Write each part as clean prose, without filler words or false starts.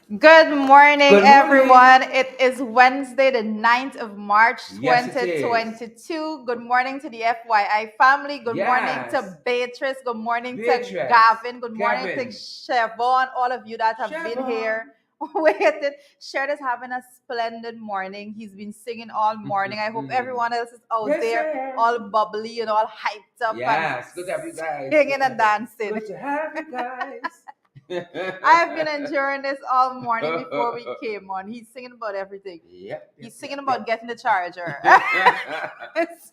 Good morning, Good morning. everyone. It is Wednesday, the 9th of March, Yes, it is. 2022. Good morning to the FYI family. Good morning Yes. to Beatrice. Good morning to Beatrice, Gavin. Good morning to Kevin, Siobhan. All of you that have been here. Siobhan. Waited. Shared is having a splendid morning. He's been singing all morning. I hope everyone else is out Yes, there I am. all bubbly and all hyped up and Yes, good to have you guys. singing and dancing. Good to have you guys. I've been enduring this all morning before we came on. He's singing about everything. Yep, He's yep, singing yep, about yep. getting the charger.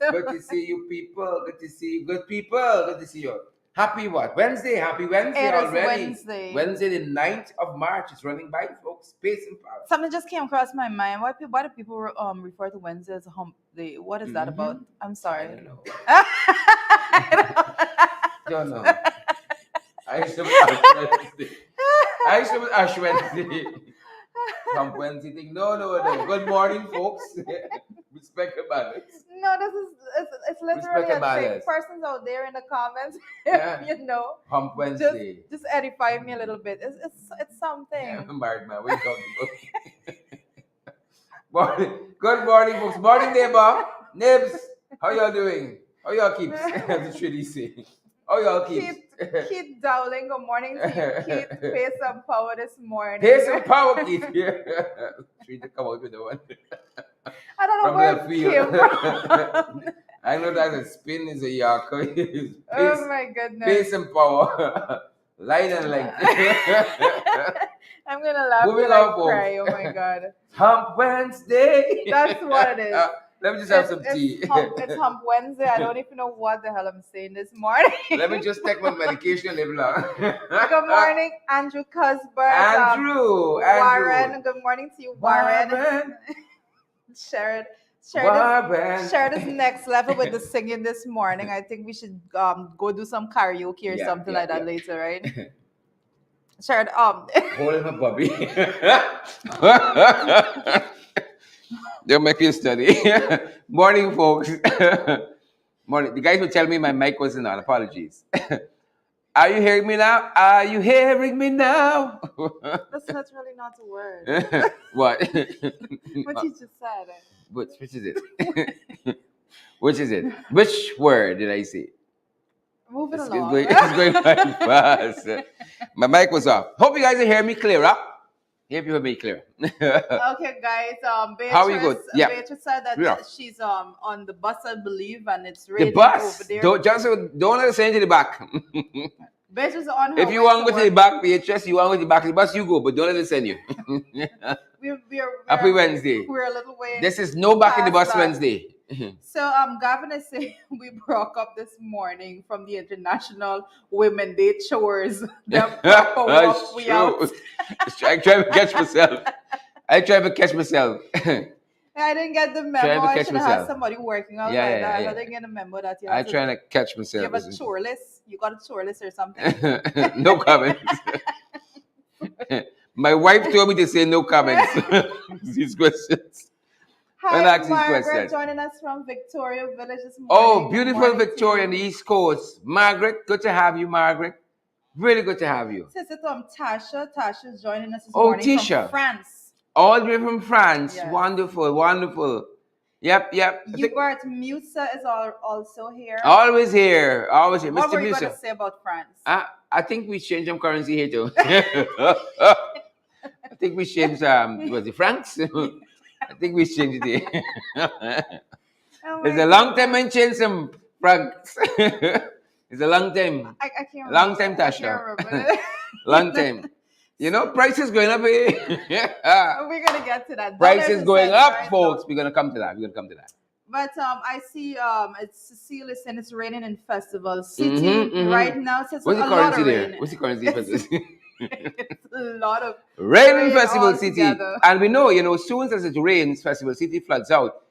Good to see you people. Good to see you. Good people. Good to see you. Happy what? Wednesday. Happy Wednesday It is already. Wednesday. Wednesday, the 9th of March. It's running by, folks. Pace and power. Something just came across my mind. Why do people refer to Wednesday as a hump day? What is that Mm-hmm. about? I'm I sorry. don't know. I Don't don't- know. I used to Ash Wednesday. I used to Ash Wednesday. Hump Wednesday thing. No, no, no. Good morning, folks. Respect the balance. No, this is it's literally Respect the a thing. balance. Persons out there in the comments, Yeah. you know, Hump just Wednesday. just edify me a little bit. It's Yeah, something. I'm married man. What are you talking about? Morning. Good morning, folks. Morning, neighbor. Nibs. How y'all doing? How y'all keeps? As the treaty say. How y'all keeps? Keith Dowling, good morning to you. Keith, pay some power this morning. Pay some power, Keith. Treat to come out with the one. I don't know From where left it came field. from. I know that a spin is a yarker. Oh my goodness. Pace and power. Light and length. I'm gonna laugh Moving till I on, folks. cry. Oh my god. Hump Wednesday. That's what it is. Let me just have some tea. It's hump Wednesday. I don't even know what the hell I'm saying this morning. Let me just take my medication and live long. Good morning, Andrew Cuthbert. Andrew. Warren. Good morning to you, Warren. Warren. Sharon. Warren. Sharon is next level with the singing this morning. I think we should go do some karaoke or Yeah, something yeah, like that yeah. later, right? Sharon, Holding her puppy. They'll make you study. Morning, folks. Morning. The guys will tell me my mic wasn't on. Apologies. Are you hearing me now? Are you hearing me now? that's literally not a word. What? What you just said. Which is it? Which is it? Which word did I say? Moving It's along. going, it's going very fast. My mic was off. Hope you guys are hearing me clear up. Hope you hear me clear. Okay, guys. Beatrice, How are you good? Yeah. Beatrice said that Yeah. she's on the bus, I believe, and it's The raining bus. over there. Don't let us send you to the back. Beatrice on her If you way want to go to the work. back, Beatrice, you want to go to the back of the bus, you go, but don't let us send you. Happy Wednesday. We're a little way. This is no back in the bus past that. Wednesday. So Gavin is saying we broke up this morning from the International Women Day chores. The proper walk we out. I try to catch myself. I try to catch myself. I didn't get the Trying memo. to I catch should have had myself. somebody working out Yeah, like yeah, that. yeah. I didn't get a memo that you I have to. trying to catch You myself. have a chore list. You got a chore list or something. No comments. My wife told me to say no comments. These questions. When I Hi, ask these Margaret, questions. joining us from Victoria Village this morning. Oh, Good beautiful morning to Victoria on the you. East Coast. Margaret, good to have you, Margaret. Really good to have you. Sister Tasha. Tasha's joining us this Oh, morning Tisha. from France. All the way from France. Yes. Wonderful, wonderful. Yep. Hubert Musa is also here. Always here. Always here. What Mr. were you Musa. going to say about France? I think we changed some currency here too. I think we changed was it francs? I think we changed it here. Oh It's my a long time goodness. I changed some francs. It's a long time. I can't Long remember. time, Tasha. I can't remember. Long time. You know, prices going up here. We're gonna get to that. Prices Dollars going and cents up, right folks. now. We're gonna come to that. But I see it's Cecile is saying it's raining in Festival City right now. So it's What's the a lot currency of there? rain. What's the currency difference? It's a lot of Rain in rain Festival City. altogether. And we know, as soon as it rains, Festival City floods out.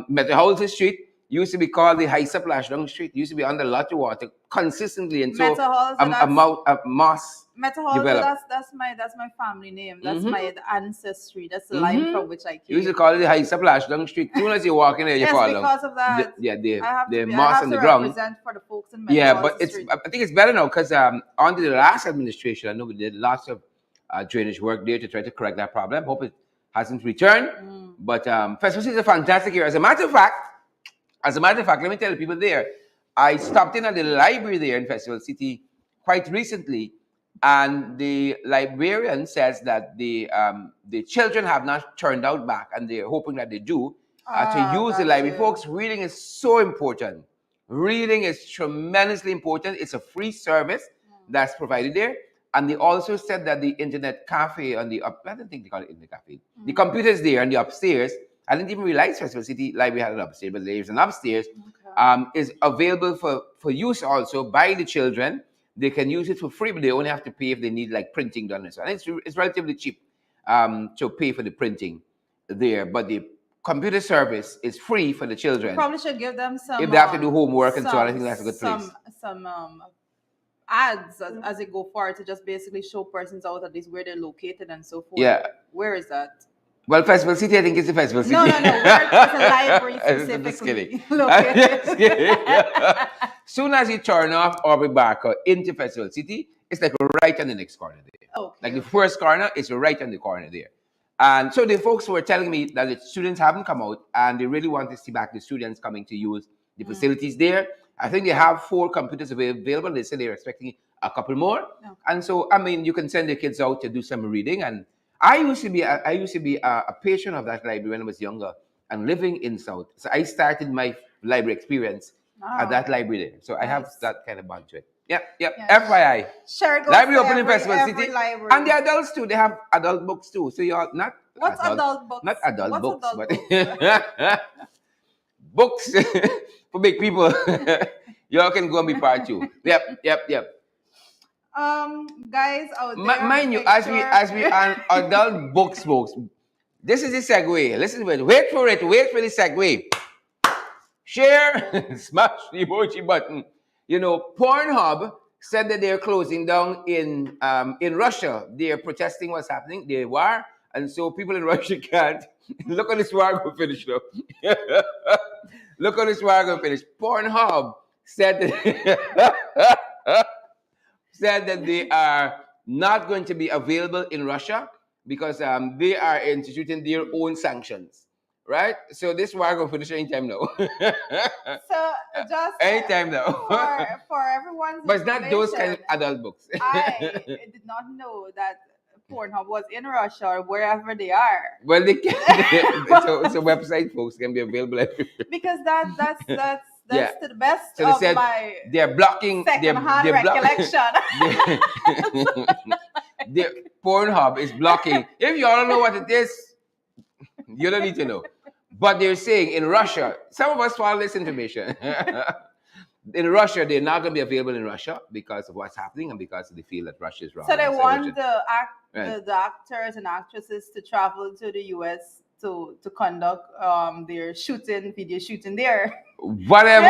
Metropolitan Street used to be called the High Splashdown Street. It used to be under a lot of water consistently. And so Meta Hall, so a moss Meta Hall, so developed. that's my family name. That's my ancestry. That's the line from which I You came. used to call it the High Splashdown Street. As soon as you walk in there, you Yes, fall down. because of that. The I moss have on to the ground. represent for the folks in Meta Yeah, Hall but Street. I think it's better now because under the last administration, I know we did lots of drainage work there to try to correct that problem. Hope it hasn't returned. But Festival City is a fantastic area. As a matter of fact, let me tell the people there, I stopped in at the library there in Festival City quite recently, and the librarian says that the children have not turned out back, and they're hoping that they do to use the library. Folks, reading is so important. Reading is tremendously important. It's a free service that's provided there. And they also said that the internet cafe on the up, I don't think they call it internet cafe. The computers there on the upstairs, I didn't even realize Festival City Library had an upstairs, but there's an upstairs, is available for use also by the children. They can use it for free, but they only have to pay if they need like printing done and so on. It's relatively cheap to pay for the printing there, but the computer service is free for the children. You probably should give them some. If they have to do homework and so on, I think that's a good place. Some ads as they go forward to just basically show persons out at least where they're located and so forth. Yeah. Where is that? Well, Festival City, I think it's the Festival City. No. Where is the library specifically located? Soon as you turn off Aubrey Barker into Festival City, it's like right on the next corner there. Okay. Like the first corner is right on the corner there. And so the folks were telling me that the students haven't come out and they really want to see back the students coming to use the facilities there. I think they have 4 computers available. They said they're expecting a couple more. Okay. And so, I mean, you can send the kids out to do some reading. And I used to be a patron of that library when I was younger and living in South. So I started my library experience at that library there. So I have that kind of bond to it. Yep. FYI. Sure, library open in Festival City. Library. And the adults too. They have adult books too. So you're not What's adult books? Not adult What's books, adult but books for big people. Y'all can go and be part 2. Yep. Guys out there. Mind you, as we on adult books, folks, this is the segue. Listen to it. Wait for the segue. Share, smash the emoji button. You know, Pornhub said that they're closing down in Russia. They're protesting what's happening. They were, and so people in Russia can't. Look at this war go finish now. Look at this war go finish. Pornhub said that said that they are not going to be available in Russia because they are instituting their own sanctions. Right? So this war going to finish anytime now. So just anytime now. for everyone's but it's not those kind of adult books. I did not know that Pornhub was in Russia or wherever they are. Well, they can. It's a website, folks, can be available everywhere. Because that's to the best so they of said my they're blocking second-hand recollection. The Pornhub is blocking. If you all don't know what it is, you don't need to know. But they're saying in Russia, some of us follow this information. In Russia, they're not going to be available in Russia because of what's happening and because they feel that Russia is wrong. So they want the actors and actresses to travel to the US to conduct their video shooting there. Whatever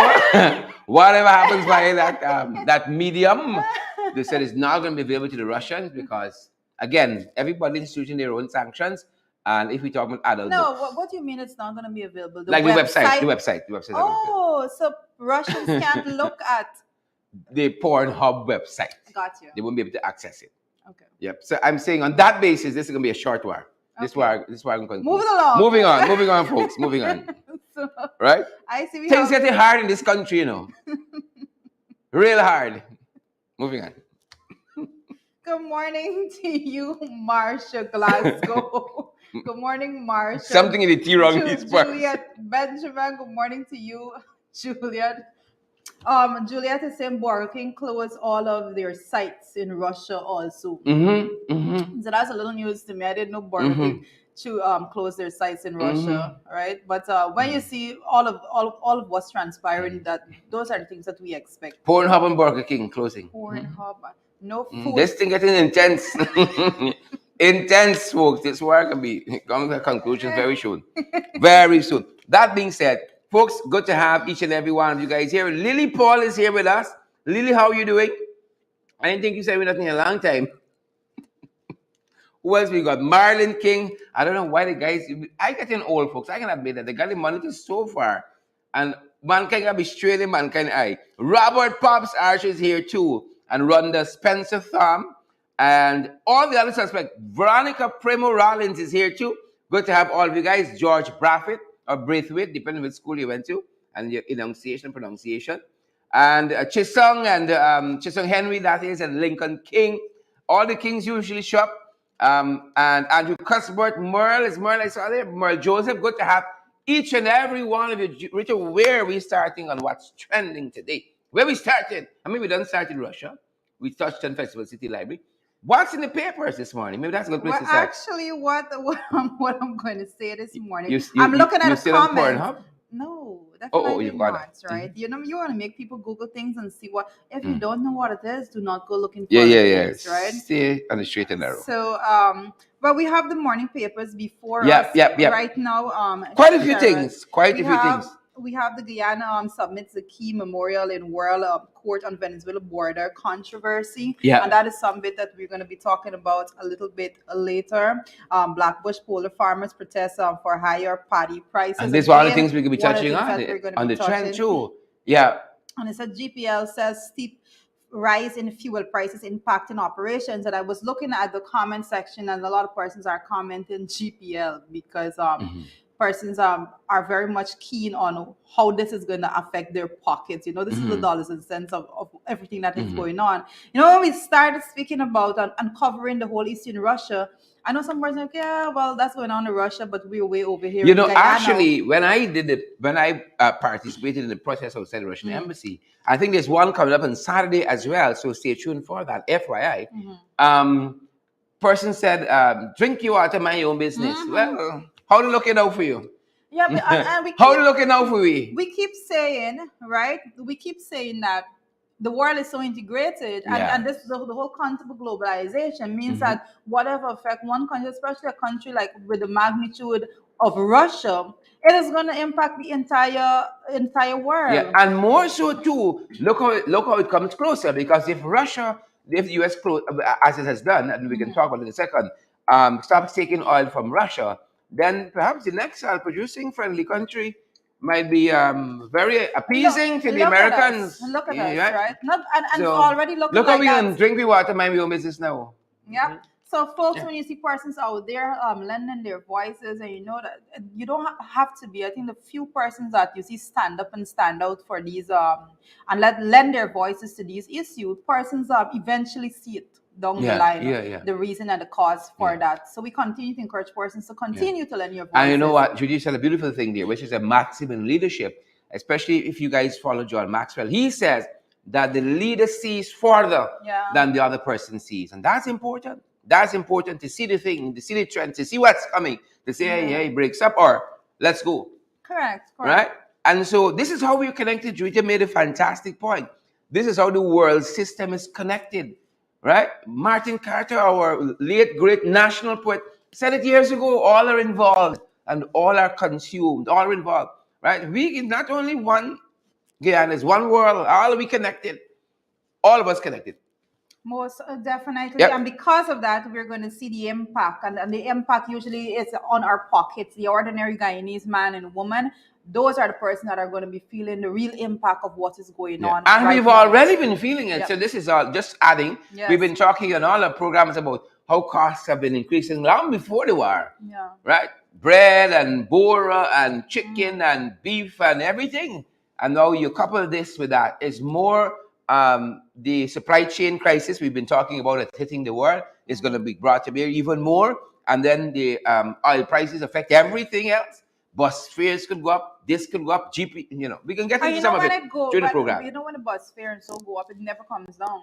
happens by that medium, they said it's not going to be available to the Russians because, again, everybody's instituting their own sanctions. And if we talk about adult books, what do you mean it's not going to be available? The website. Oh, so Russians can't look at the Pornhub website. Got you. They won't be able to access it. Okay. Yep. So I'm saying on that basis, this is going to be a short war. Okay. This war I'm going to move it along. Moving on, folks. Moving on. So, right? I see. Things getting hard in this country, you know. Real hard. Moving on. Good morning to you, Marsha Glasgow. Good morning, Marsha. Something in the tea wrong in this part. Juliet Benjamin, good morning to you, Juliet. Juliet is saying Burger King closed all of their sites in Russia also. So that's a little news to me. I didn't know Burger King to close their sites in Russia, right? But when you see all of what's transpiring, that those are the things that we expect. Pornhub and Burger King closing. Pornhub, no food. This thing getting intense. Intense, folks. This war can be coming to a conclusion very soon. Very soon. That being said, folks, good to have each and every one of you guys here. Lily Paul is here with us. Lily, how are you doing? I didn't think you said nothing in a long time. Who else we got? Marlon King. I don't know why the guys... I getting old, folks. I can admit that. They got the monitor so far. And mankind can be straight in mankind eye. Robert Pops Archer is here too. And Rhonda Spencer Thumb. and all the other suspects. Veronica Primo Rollins is here too. Good to have all of you guys. George Braithwaite or Braithwaite, depending on which school you went to, and your pronunciation. And Chisung and Chisung Henry, that is, and Lincoln King. All the Kings usually show up. And Andrew Cuthbert, Merle, I saw there? Merle Joseph, good to have each and every one of you. Richard, where are we starting on what's trending today? Where we started? I mean, we done start in Russia. We touched on Festival City Library. What's in the papers this morning? Maybe that's a good place to start. Actually, what I'm going to say this morning, I'm looking at the comments. No, definitely not, right? You know, you want to make people Google things and see what. If you don't know what it is, do not go looking for it, right? Stay on the straight and narrow. So, but we have the morning papers before us right now. Quite a few things. We have the Guyana submits the key memorial in World Court on Venezuela border controversy. And that is something that we're going to be talking about a little bit later. Blackbush polar farmers protest for higher paddy prices. And these are all the things we could be touching on the trend too. Yeah. And it said GPL says steep rise in fuel prices impacting operations. And I was looking at the comment section, and a lot of persons are commenting GPL because persons are very much keen on how this is going to affect their pockets. You know, this is the dollars and cents of everything that is going on. You know, when we started speaking about uncovering the whole Eastern Russia, I know some persons like, yeah, well, that's going on in Russia, but we're way over here. You know, actually, when I participated in the protest outside the Russian embassy, I think there's one coming up on Saturday as well, so stay tuned for that. FYI. Person said, drink your water, mind your own business. Well, how to looking out for you? Yeah, and how to looking out for we? We keep saying, right? We keep saying that the world is so integrated, and this the whole concept of globalization means that whatever affect one country, especially a country like with the magnitude of Russia, it is going to impact the entire world. Yeah, and more so too. Look how it comes closer, because if the US as it has done, and we can talk about it in a second, stops taking oil from Russia, then perhaps the next oil-producing friendly country might be very appeasing to the Americans. Look at us, right? So, already look how we can drink the water, mind your own business now. Yeah. So, folks, when you see persons out there lending their voices, and you know that you don't have to be. I think the few persons that you see stand up and stand out for these and lend their voices to these issues, persons eventually see it down the line, the reason and the cause for that. So we continue to encourage persons to continue to lend your voices. And you know what? Judy said a beautiful thing there, which is a maxim in leadership, especially if you guys follow John Maxwell. He says that the leader sees further than the other person sees. And that's important. That's important to see the thing, to see the trend, to see what's coming, to say, hey, breaks up, or let's go. Correct. Right? And so this is how we're connected. Judy made a fantastic point. This is how the world system is connected. Right? Martin Carter, our late great national poet, said it years ago, all are involved and all are consumed, all are involved. Right? We is not only one Guyana, it's one world, all are we connected. All of us connected. Most definitely. And because of that, we're going to see the impact. And the impact usually is on our pockets. The ordinary Guyanese man and woman, those are the persons that are going to be feeling the real impact of what is going on. And we've already been feeling it. So this is just adding. We've been talking on all our programs about how costs have been increasing long before the war. Right? Bread and bora and chicken and beef and everything. And now you couple this with that. It's more the supply chain crisis we've been talking about it hitting the world is going to be brought to bear even more. And then the oil prices affect everything else. Bus fares could go up, this could go up, GP, we can get into some of it through the program. You know, when the bus fare and so go up, it never comes down.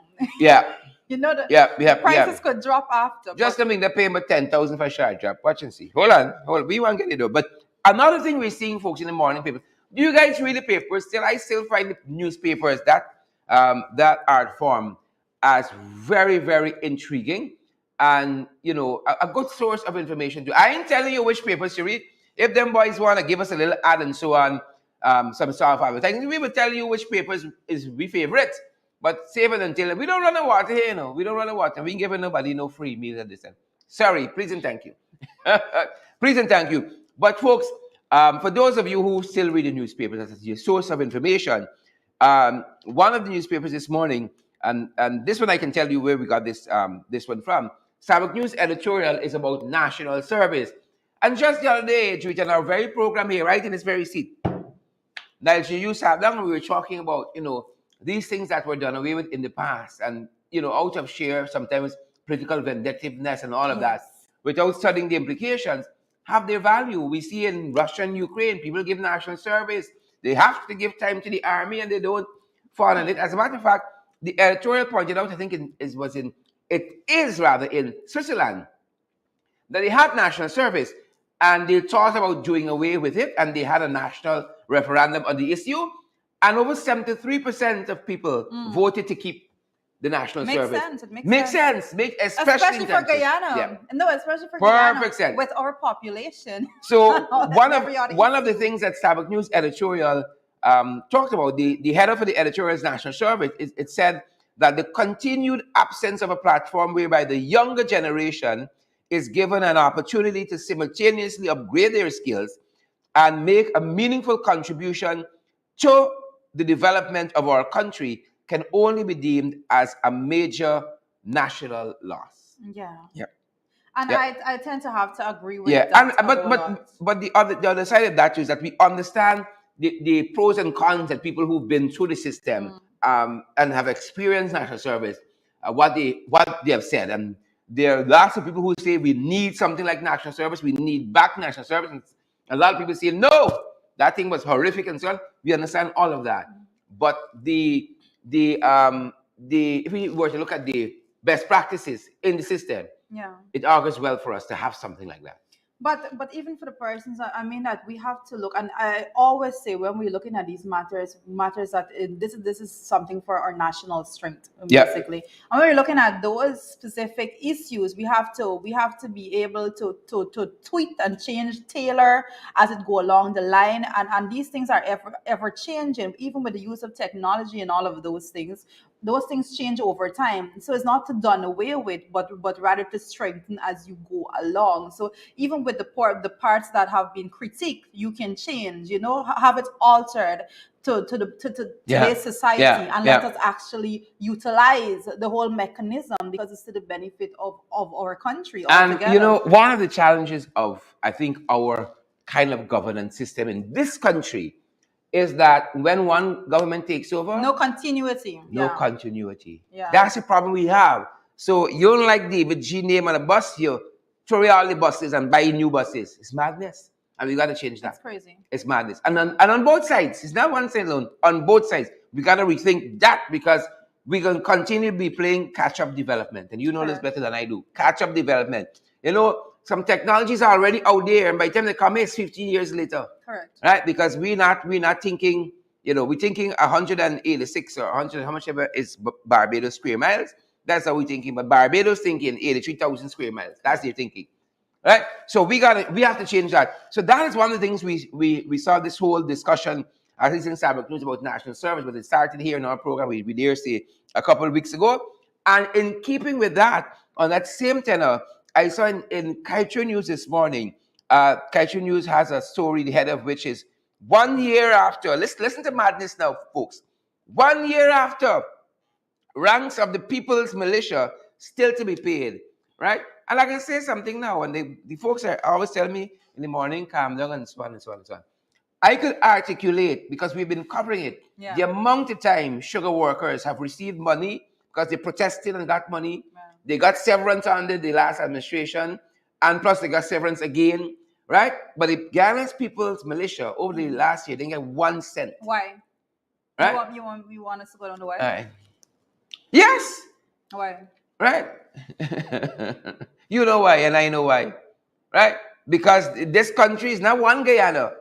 You know, the prices could drop after. Just they're paying about 10,000 for a short drop. Watch and see. Hold on. We won't get it though. But another thing we're seeing, folks, in the morning papers, do you guys read the papers? I still find the newspapers that art form as very, very intriguing and, a good source of information. I ain't telling you which papers to read. If them boys want to give us a little ad and so on, some sort of advertising, we will tell you which papers is we favorite. But save it until we don't run out of water here, We don't run out of water. We ain't giving nobody no free meals at this time. Sorry, please and thank you. Please and thank you. But folks, for those of you who still read the newspapers as your source of information, one of the newspapers this morning And this one I can tell you where we got this one from. Starbucks News editorial is about national service. And just the other day, Juliet, in our very program here, right in this very seat, that you sat down and we were talking about, these things that were done away with in the past. And, out of sheer, sometimes political vindictiveness and all of that, without studying the implications, have their value. We see in Russia and Ukraine, people give national service. They have to give time to the army and they don't fall on it. As a matter of fact, the editorial pointed out, I think it is rather in Switzerland, that they had national service and they thought about doing away with it, and they had a national referendum on the issue, and over 73% of people voted to keep the national service. Sense. It makes sense. Especially for Guyana. Yeah. No, especially for Perfect Guyana. Sense. With our population. So one of the things that Starbucks News editorial talked about, the header for the editorial's national service, it said that the continued absence of a platform whereby the younger generation is given an opportunity to simultaneously upgrade their skills and make a meaningful contribution to the development of our country can only be deemed as a major national loss. Yeah. Yep. And yep. I tend to have to agree with that. But the other side of that is that we understand the pros and cons that people who've been through the system and have experienced national service, what they have said. And there are lots of people who say we need something like national service, we need back national service. And a lot of people say, no, that thing was horrific and so on. We understand all of that. But if we were to look at the best practices in the system, it augurs well for us to have something like that. But even for the persons, I mean that we have to look, and I always say when we're looking at these matters that this is something for our national strength, basically. And when we're looking at those specific issues, we have to be able to tweak and change, tailor as it go along the line, and these things are ever changing, even with the use of technology and all of those things. Those things change over time. So it's not to done away with, but rather to strengthen as you go along. So even with the parts that have been critiqued, you can change, have it altered to today's society, and let us actually utilize the whole mechanism, because it's to the benefit of our country altogether. And one of the challenges of, I think, our kind of governance system in this country is that when one government takes over, no continuity. Yeah. That's the problem we have. So you don't like David G name on a bus, you throw all the buses and buy new buses. It's madness. And we got to change that. That's crazy. It's madness. And on both sides, it's not one side alone. On both sides, we got to rethink that, because we're going to continue to be playing catch-up development. And you know this better than I do. Catch-up development. Some technologies are already out there, and by the time they come, it's 15 years later. Correct. Right? Because we're not thinking, we're thinking 186 or 100, how much ever is Barbados square miles. That's how we're thinking. But Barbados thinking 83,000 square miles. That's their thinking. Right? So we have to change that. So that is one of the things we saw this whole discussion, at least in Starbucks News, about national service, but it started here in our program, we dare say, a couple of weeks ago. And in keeping with that, on that same tenor, I saw in Kaiju News this morning, Kaiju News has a story, the head of which is 1 year after, listen to madness now, folks. 1 year after, ranks of the People's Militia still to be paid, right? And I can say something now, and the folks are always tell me in the morning, calm down, and so on and so on and so on. I could articulate, because we've been covering it, the amount of time sugar workers have received money because they protested and got money. They got severance under the last administration, and plus they got severance again, right? But the Ghana's People's Militia over the last year didn't get 1 cent. Why? Right? You want us to go down the why? Right. Yes. Why? Right. You know why, and I know why. Right? Because this country is not one Guyana.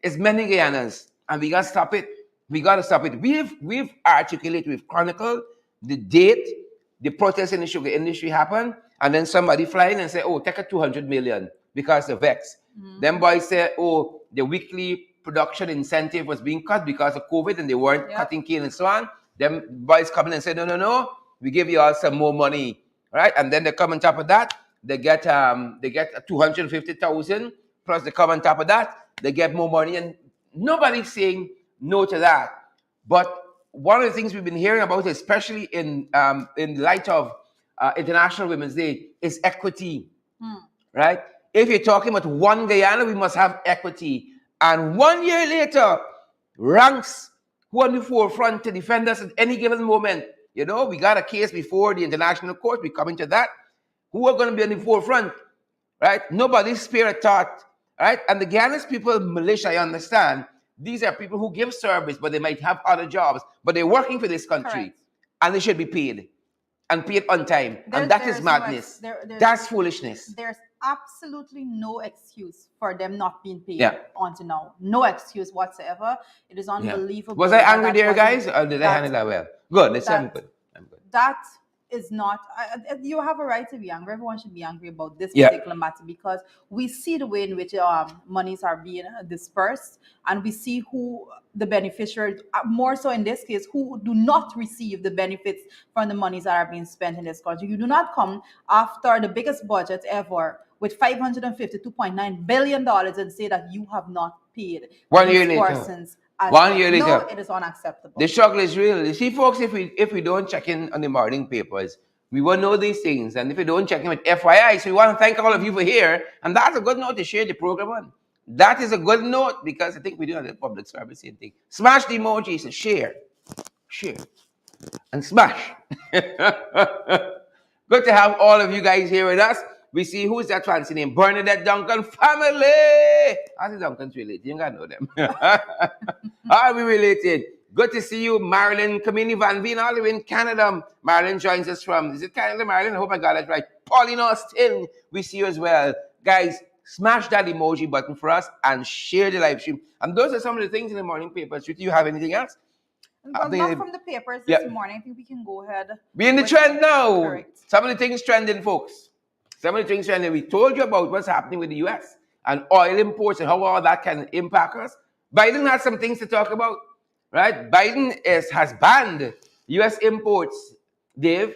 It's many Guyanas. And we got to stop it. We got to stop it. We've articulated, we've chronicled the date the protest in the sugar industry happened, and then somebody fly in and say, oh, take a 200 million because of Vex. Then boys say, oh, the weekly production incentive was being cut because of COVID and they weren't cutting cane and so on. Then boys come in and say, no, we give you all some more money, right? And then they come on top of that, they get 250,000, plus they come on top of that, they get more money, and nobody's saying no to that. But one of the things we've been hearing about, especially in light of International Women's Day, is equity, right? If you're talking about one Guyana, we must have equity. And 1 year later, ranks who are on the forefront to defend us at any given moment. You know, we got a case before the international court. We're coming to that. Who are going to be on the forefront, right? Nobody's spare a thought, right? And the Ghanaians people, militia, I understand. These are people who give service, but they might have other jobs, but they're working for this country, Correct. and they should be paid, and paid on time. And that is madness. That's foolishness. There's absolutely no excuse for them not being paid Yeah. until now. No excuse whatsoever. It is unbelievable. Was I angry that there, wasn't- guys, or did I handle that well? Good. Let's say I'm good. I'm good. That is not. You have a right to be angry. Everyone should be angry about this Yeah. particular matter because we see the way in which monies are being dispersed, and we see who the beneficiaries, more so in this case, who do not receive the benefits from the monies that are being spent in this country. You do not come after the biggest budget ever with $552.9 billion and say that you have not paid 1 year these later. persons as 1 well. year No, later. it is unacceptable. The struggle is real. You see, folks, if we don't check in on the morning papers, we won't know these things. And if we don't check in with FYI, so we want to thank all of you for here. And that's a good note to share the program on. That is a good note because I think we do have the public service same thing. Smash the emojis and share, and smash. Good to have all of you guys here with us. We see who's that fancy name, Bernadette Duncan family. How the Duncans related? You gotta know them. Are we related? Good to see you, Marilyn Kamini Van Veen, all the way in Canada. Marilyn joins us from, is it Canada, Marilyn? I hope I got it right. Pauline Austin, we see you as well. Guys, smash that emoji button for us and share the live stream. And those are some of the things in the morning papers. Do you have anything else? Well, not from the papers this morning. I think we can go ahead. Be in the trend now. Correct. Some of the things trending, folks. Some of the things trending. We told you about what's happening with the US and oil imports and how all that can impact us. Biden has some things to talk about, right? Biden has banned US imports, Dave.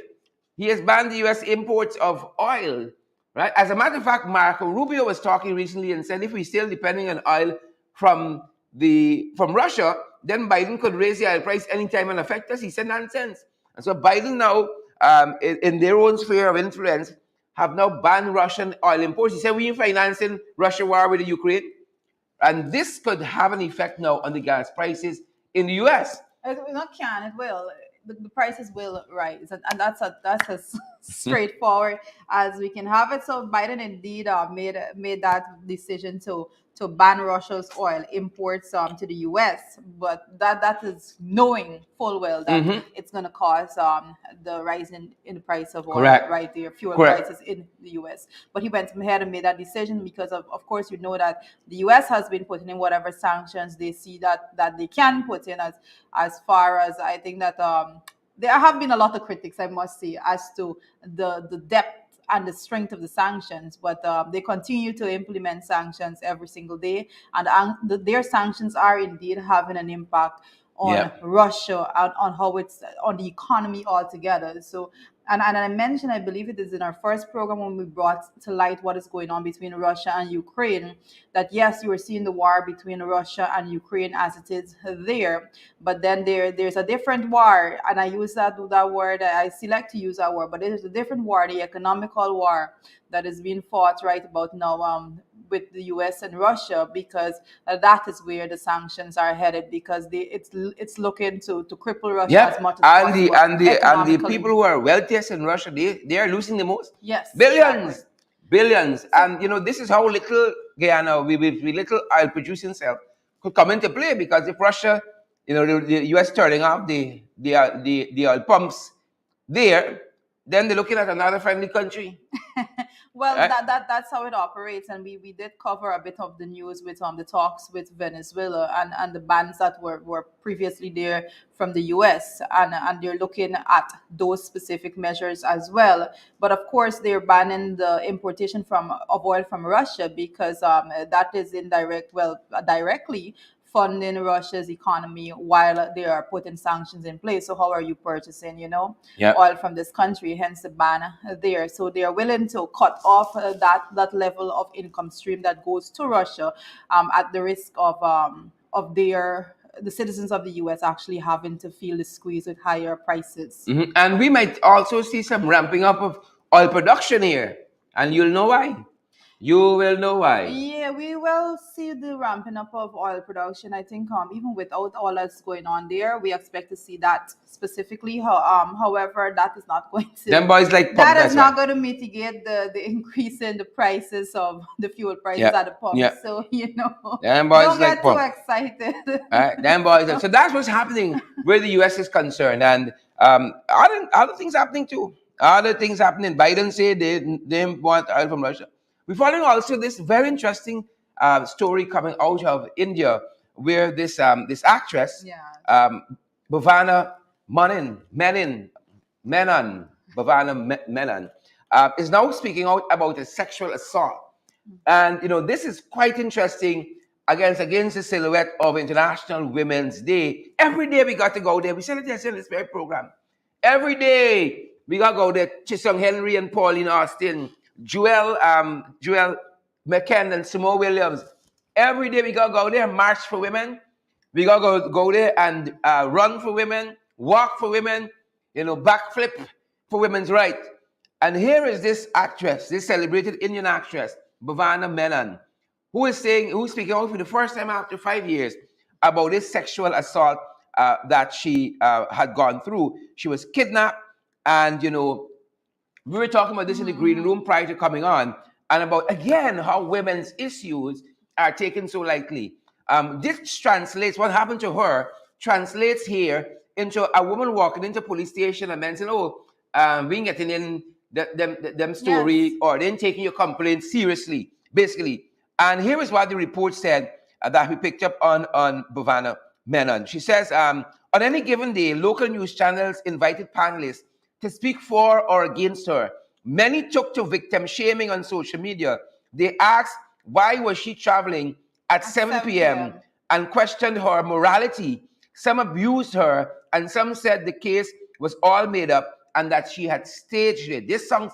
He has banned the US imports of oil, right? As a matter of fact, Marco Rubio was talking recently and said if we're still depending on oil from Russia, then Biden could raise the oil price anytime and affect us. He said nonsense. And so Biden now, in their own sphere of influence, have now banned Russian oil imports. He said we're financing Russia war with the Ukraine. And this could have an effect now on the gas prices in the US. It will. The prices will rise, and that's as straightforward as we can have it. So Biden indeed made that decision to ban Russia's oil imports to the U.S. But that is knowing full well that it's going to cause the rise in the price of oil, right there, fuel prices in the U.S. But he went ahead and made that decision because of course you know that the U.S. has been putting in whatever sanctions they see that they can put in as far as I think that there have been a lot of critics, I must say, as to the depth and the strength of the sanctions, but they continue to implement sanctions every single day, and their sanctions are indeed having an impact on Russia and on how it's on the economy altogether. So, and I mentioned, I believe it is in our first program when we brought to light what is going on between Russia and Ukraine, that yes, you are seeing the war between Russia and Ukraine as it is there, but then there's a different war, and I use that word, I select to use that word, but there's a different war, the economical war that is being fought right about now with the US and Russia, because that is where the sanctions are headed, because it's looking to cripple Russia as much as possible. And the people who are wealthiest in Russia, they are losing the most. Yes, billions. And you know, this is how little Guyana, we little oil producing self could come into play, because if Russia, you know, the US turning off the oil pumps there, then they're looking at another friendly country. Well, that's how it operates, and we did cover a bit of the news with the talks with Venezuela and the bans that were previously there from the US, and they're looking at those specific measures as well. But of course, they're banning the importation of oil from Russia because that is directly funding Russia's economy while they are putting sanctions in place. So how are you purchasing, oil from this country? Hence the ban there. So they are willing to cut off that level of income stream that goes to Russia at the risk of their the citizens of the US actually having to feel the squeeze with higher prices. And we might also see some ramping up of oil production here, and you'll know why. You will know why. Yeah, we will see the ramping up of oil production. I think even without all that's going on there, we expect to see that specifically. However, that is not going to Them boys like pump, that is that's not right. going to mitigate the increase in the prices of the fuel prices Yeah, at the pump. yeah. So Them boys don't like get too pump. excited. Them boys. So that's what's happening where the U.S. is concerned, and other things happening too. Other things happening. Biden said they want oil from Russia. We're following also this very interesting story coming out of India, where this actress, Yeah. Bhavana Menon, Menon, is now speaking out about a sexual assault. And this is quite interesting against the silhouette of International Women's Day. Every day we got to go there. We said it yesterday in this very program. Every day we got to go there. Chisung Henry and Pauline Austin, Joel McKenna and Simone Williams. Every day we got to go there and march for women. We got to go there and run for women, walk for women, backflip for women's rights. And here is this actress, this celebrated Indian actress, Bhavana Menon, who's speaking out for the first time after 5 years about this sexual assault that she had gone through. She was kidnapped, and we were talking about this in the green room prior to coming on, and about again how women's issues are taken so lightly. This translates what happened to her translates here into a woman walking into a police station and then saying, "Oh, we ain't getting in them story," Yes. or they ain't taking your complaint seriously, basically. And here is what the report said that we picked up on Bhavana Menon. She says, on any given day, local news channels invited panelists to speak for or against her. Many took to victim shaming on social media. They asked why was she traveling at 7 p.m. and questioned her morality. Some abused her, and some said the case was all made up and that she had staged it. This sounds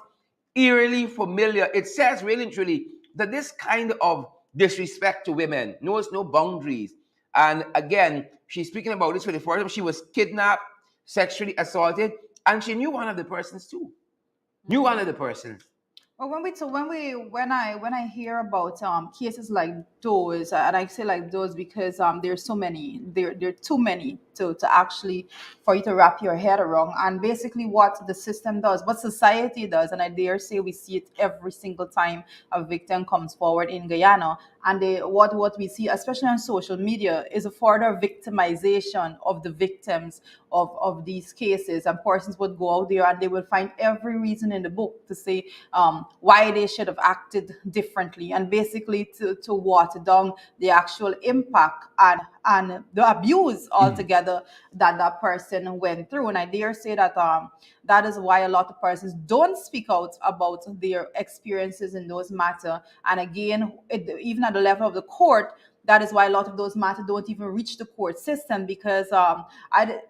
eerily familiar. It says really and truly that this kind of disrespect to women knows no boundaries. And again, she's speaking about this for the first time. She was kidnapped, sexually assaulted, and she knew one of the persons too. Knew one of the persons. Well, when I hear about cases like those, and I say like those because there's so many, there are too many to actually for you to wrap your head around. And basically, what the system does, what society does, and I dare say we see it every single time a victim comes forward in Guyana. And what we see, especially on social media, is a further victimization of the victims of these cases. And persons would go out there and they will find every reason in the book to say why they should have acted differently, and basically to water down the actual impact and the abuse altogether that person went through. And I dare say that that is why a lot of persons don't speak out about their experiences in those matters. And again, even at the level of the court, that is why a lot of those matters don't even reach the court system, because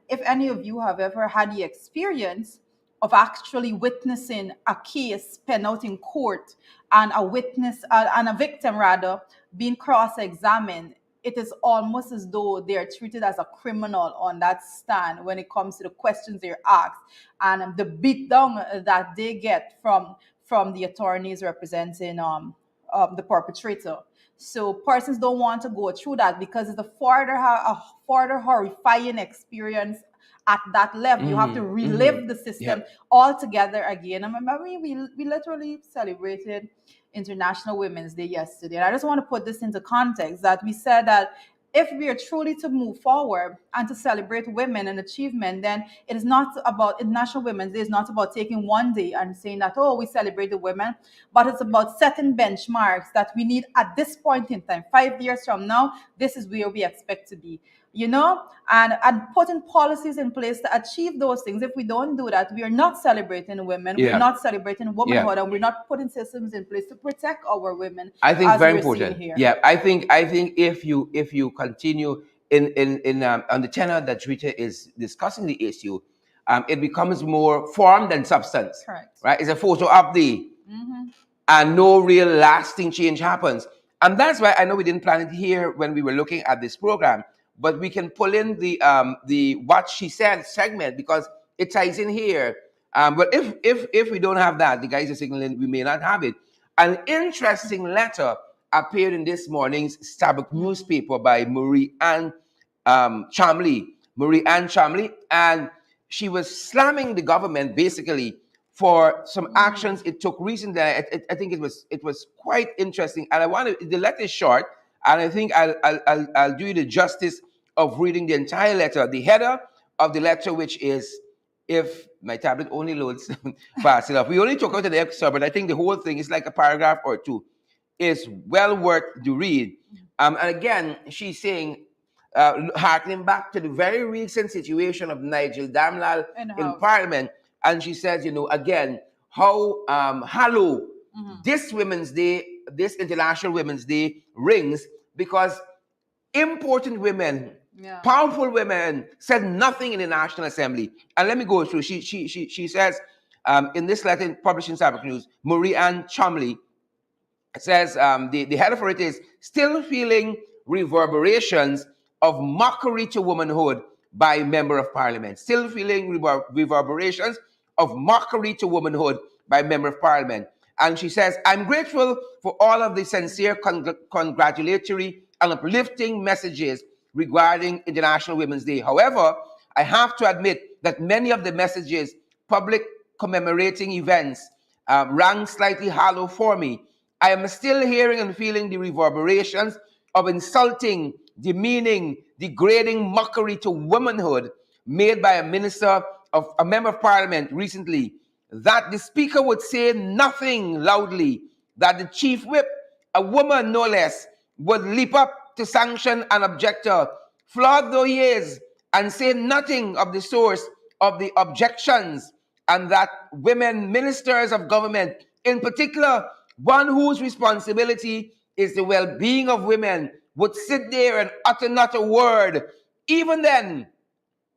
if any of you have ever had the experience of actually witnessing a case penned out in court, and a witness and a victim rather being cross-examined, it is almost as though they are treated as a criminal on that stand when it comes to the questions they're asked, and the beatdown that they get from the attorneys representing the perpetrator. So persons don't want to go through that because it's a further horrifying experience at that level. You have to relive the system altogether again. I remember we literally celebrated International Women's Day yesterday. And I just want to put this into context, that we said that if we are truly to move forward and to celebrate women and achievement, then it is not about International Women's Day. It's not about taking one day and saying that, oh, we celebrate the women, but it's about setting benchmarks that we need at this point in time. 5 years from now, this is where we expect to be. And putting policies in place to achieve those things. If we don't do that, we are not celebrating women. Yeah. We're not celebrating womanhood, Yeah. and we're not putting systems in place to protect our women. I think as very we're seeing important. here. Yeah, I think if you continue in on the tenor that Rita is discussing the issue, it becomes more form than substance. Correct. Right? It's a photo op and no real lasting change happens. And that's why I know we didn't plan it here when we were looking at this program, but we can pull in the what she said segment because it ties in here. But if we don't have that, the guys are signaling we may not have it. An interesting letter appeared in this morning's Starbuck newspaper by Marie Ann Chomley. Marie Ann Chomley, and she was slamming the government basically for some actions it took recently. I think it was quite interesting, and I wanted the letter is short, and I think I'll do you the justice of reading the entire letter. The header of the letter, which is, if my tablet only loads fast enough. We only took out the excerpt, but I think the whole thing is like a paragraph or two. Is well worth the read. And again, she's saying, harkening back to the very recent situation of Nigel Damlal in Parliament, and she says, again, how hollow this Women's Day, this International Women's Day rings, because important women, powerful women, said nothing in the National Assembly. And let me go through. She says in this letter published in Sabbath News, Marie Ann Chomley says the header for it is still feeling reverberations of mockery to womanhood by member of parliament. Still feeling reverberations of mockery to womanhood by member of parliament. And she says, I'm grateful for all of the sincere congratulatory and uplifting messages regarding International Women's Day. However, I have to admit that many of the messages, public commemorating events, rang slightly hollow for me. I am still hearing and feeling the reverberations of insulting, demeaning, degrading mockery to womanhood made by a member of parliament recently, that the speaker would say nothing loudly, that the chief whip, a woman no less, would leap up to sanction an objector, flawed though he is, and say nothing of the source of the objections, and that women ministers of government, in particular, one whose responsibility is the well-being of women, would sit there and utter not a word, even then,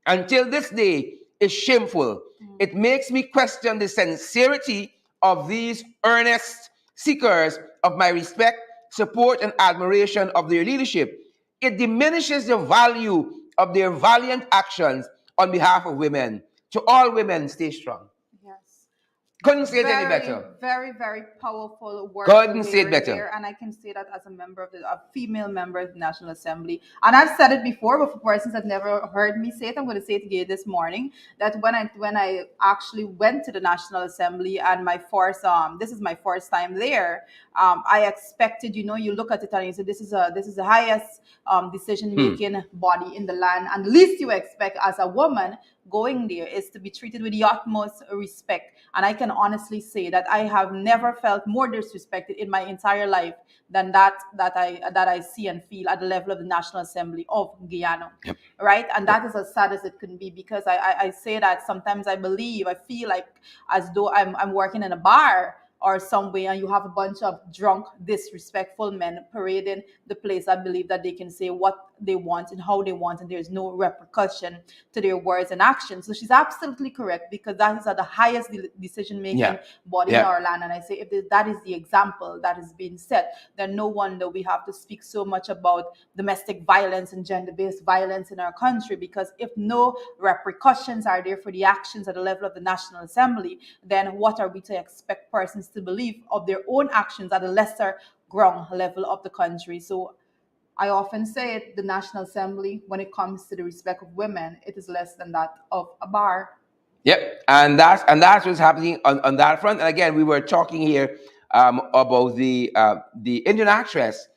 until this day, is shameful. It makes me question the sincerity of these earnest seekers of my respect, support, and admiration of their leadership. It diminishes the value of their valiant actions on behalf of women. To all women, stay strong. Couldn't say it any better. Very, very powerful word. Couldn't say it better. And I can say that as a member of a female member of the National Assembly. And I've said it before, but for persons that never heard me say it, I'm going to say it again this morning. That when I actually went to the National Assembly and this is my first time there, I expected, you look at it and you say this is the highest decision making body in the land, and the least you expect as a woman going there is to be treated with the utmost respect. And I can honestly say that I have never felt more disrespected in my entire life than that I see and feel at the level of the National Assembly of Guyana. Yep. Right? And that is as sad as it can be, because I say that sometimes I feel like as though I'm working in a bar or somewhere, and you have a bunch of drunk, disrespectful men parading the place. I believe that they can say what they want and how they want, and there's no repercussion to their words and actions. So she's absolutely correct, because that is at the highest decision-making body in our land. And I say, if that is the example that is being set, then no wonder we have to speak so much about domestic violence and gender-based violence in our country, because if no repercussions are there for the actions at the level of the National Assembly, then what are we to expect persons to believe of their own actions at a lesser ground level of the country? So I often say it, the National Assembly, when it comes to the respect of women, it is less than that of a bar. Yep, and that's what's happening on that front. And again, we were talking here about the Indian actress,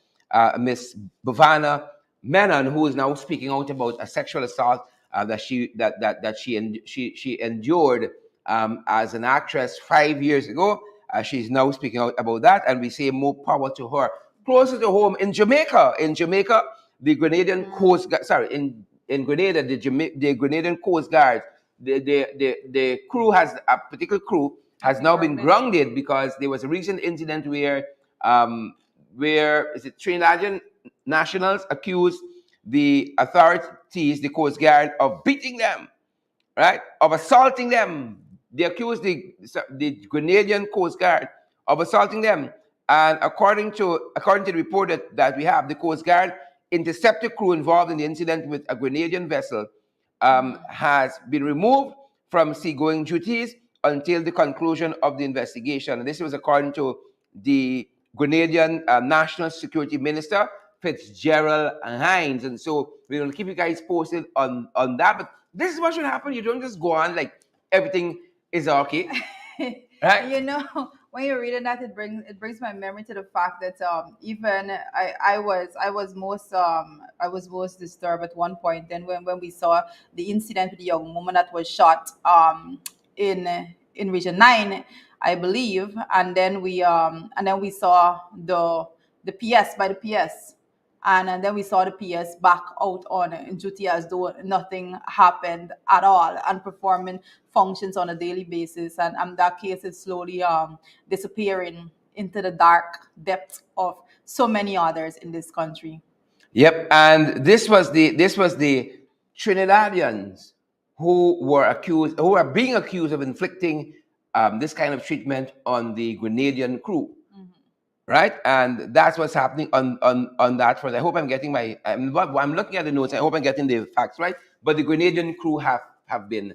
Miss Bhavana Menon, who is now speaking out about a sexual assault that she endured as an actress 5 years ago. She's now speaking out about that, and we say more power to her. Closer to home, in Jamaica, the Grenadian Coast Guard, in Grenada, the Grenadian Coast Guard, the crew a particular crew has now been grounded because there was a recent incident where is it Trinidadian nationals accused the authorities, the Coast Guard, of beating them, right, of assaulting them. They accused the Grenadian Coast Guard of assaulting them. And according to the report that we have, the Coast Guard interceptor crew involved in the incident with a Grenadian vessel has been removed from seagoing duties until the conclusion of the investigation. And this was according to the Grenadian National Security Minister, Fitzgerald Hines. And so we're going to keep you guys posted on that. But this is what should happen. You don't just go on like everything is okay. Right? You know, when you're reading that, it brings my memory to the fact that even I was most disturbed at one point. Then when we saw the incident with the young woman that was shot in Region 9, I believe, and then we saw the PS by the PS. And then we saw the PS back out on duty as though nothing happened at all and performing functions on a daily basis. And that case is slowly disappearing into the dark depths of so many others in this country. Yep, and this was the Trinidadians who are being accused of inflicting this kind of treatment on the Grenadian crew. Right, and that's what's happening on that front. I hope I'm getting I'm looking at the notes. I hope I'm getting the facts right. But the Grenadian crew have been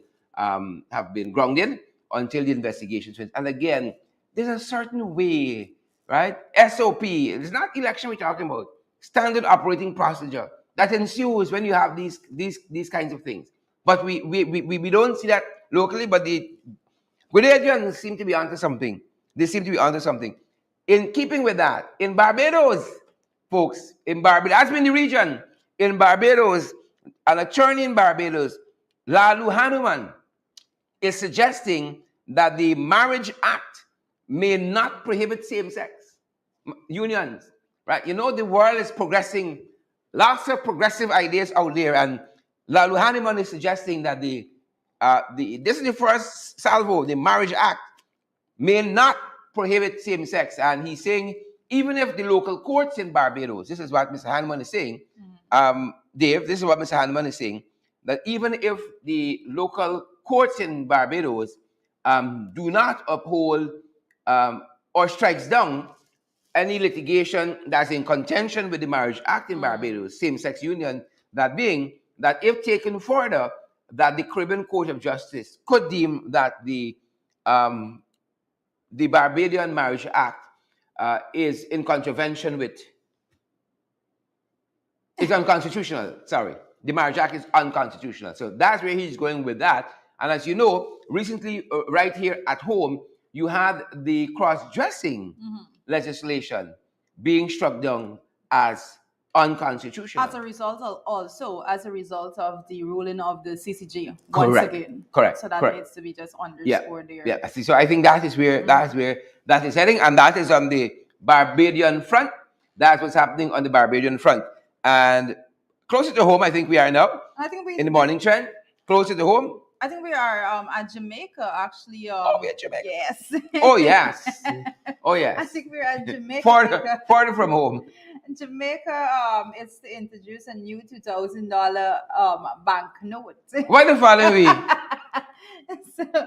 grounded until the investigations went. And again, there's a certain way, right? SOP. It's not election we're talking about. Standard operating procedure that ensues when you have these kinds of things. But we don't see that locally. But the Grenadians seem to be onto something. They seem to be onto something. In keeping with that, in Barbados, folks, that's been the region. In Barbados, an attorney in Barbados, Lalu Hanuman, is suggesting that the Marriage Act may not prohibit same-sex unions. Right? You know, the world is progressing, lots of progressive ideas out there, and Lalu Hanuman is suggesting that this is the first salvo, the Marriage Act may not prohibit same-sex. And he's saying, even if the local courts in Barbados, this is what Mr. Hanuman is saying, Dave, this is what Mr. Hanuman is saying, that even if the local courts in Barbados do not uphold or strikes down any litigation that's in contention with the Marriage Act in Barbados, same-sex union, that being that if taken further, that the Caribbean Court of Justice could deem that the Barbadian Marriage Act is in contravention with, it's unconstitutional. Sorry, the Marriage Act is unconstitutional. So that's where he's going with that. And as you know, recently, right here at home, you had the cross-dressing legislation being struck down as unconstitutional. As a result of the ruling of the CCJ once again. Correct. So that needs to be just underscored there. Yeah. So I think that is where that is heading, and that is on the Barbadian front. That's what's happening on the Barbadian front. And closer to home, I think we are now. I think we in the morning trend. Closer to home. I think we are at Jamaica actually. We're at Jamaica. Yes. Oh yes. Oh yes. I think we're at Jamaica. Farther from home. Jamaica is to introduce a new $2,000 bank note. Why the following week?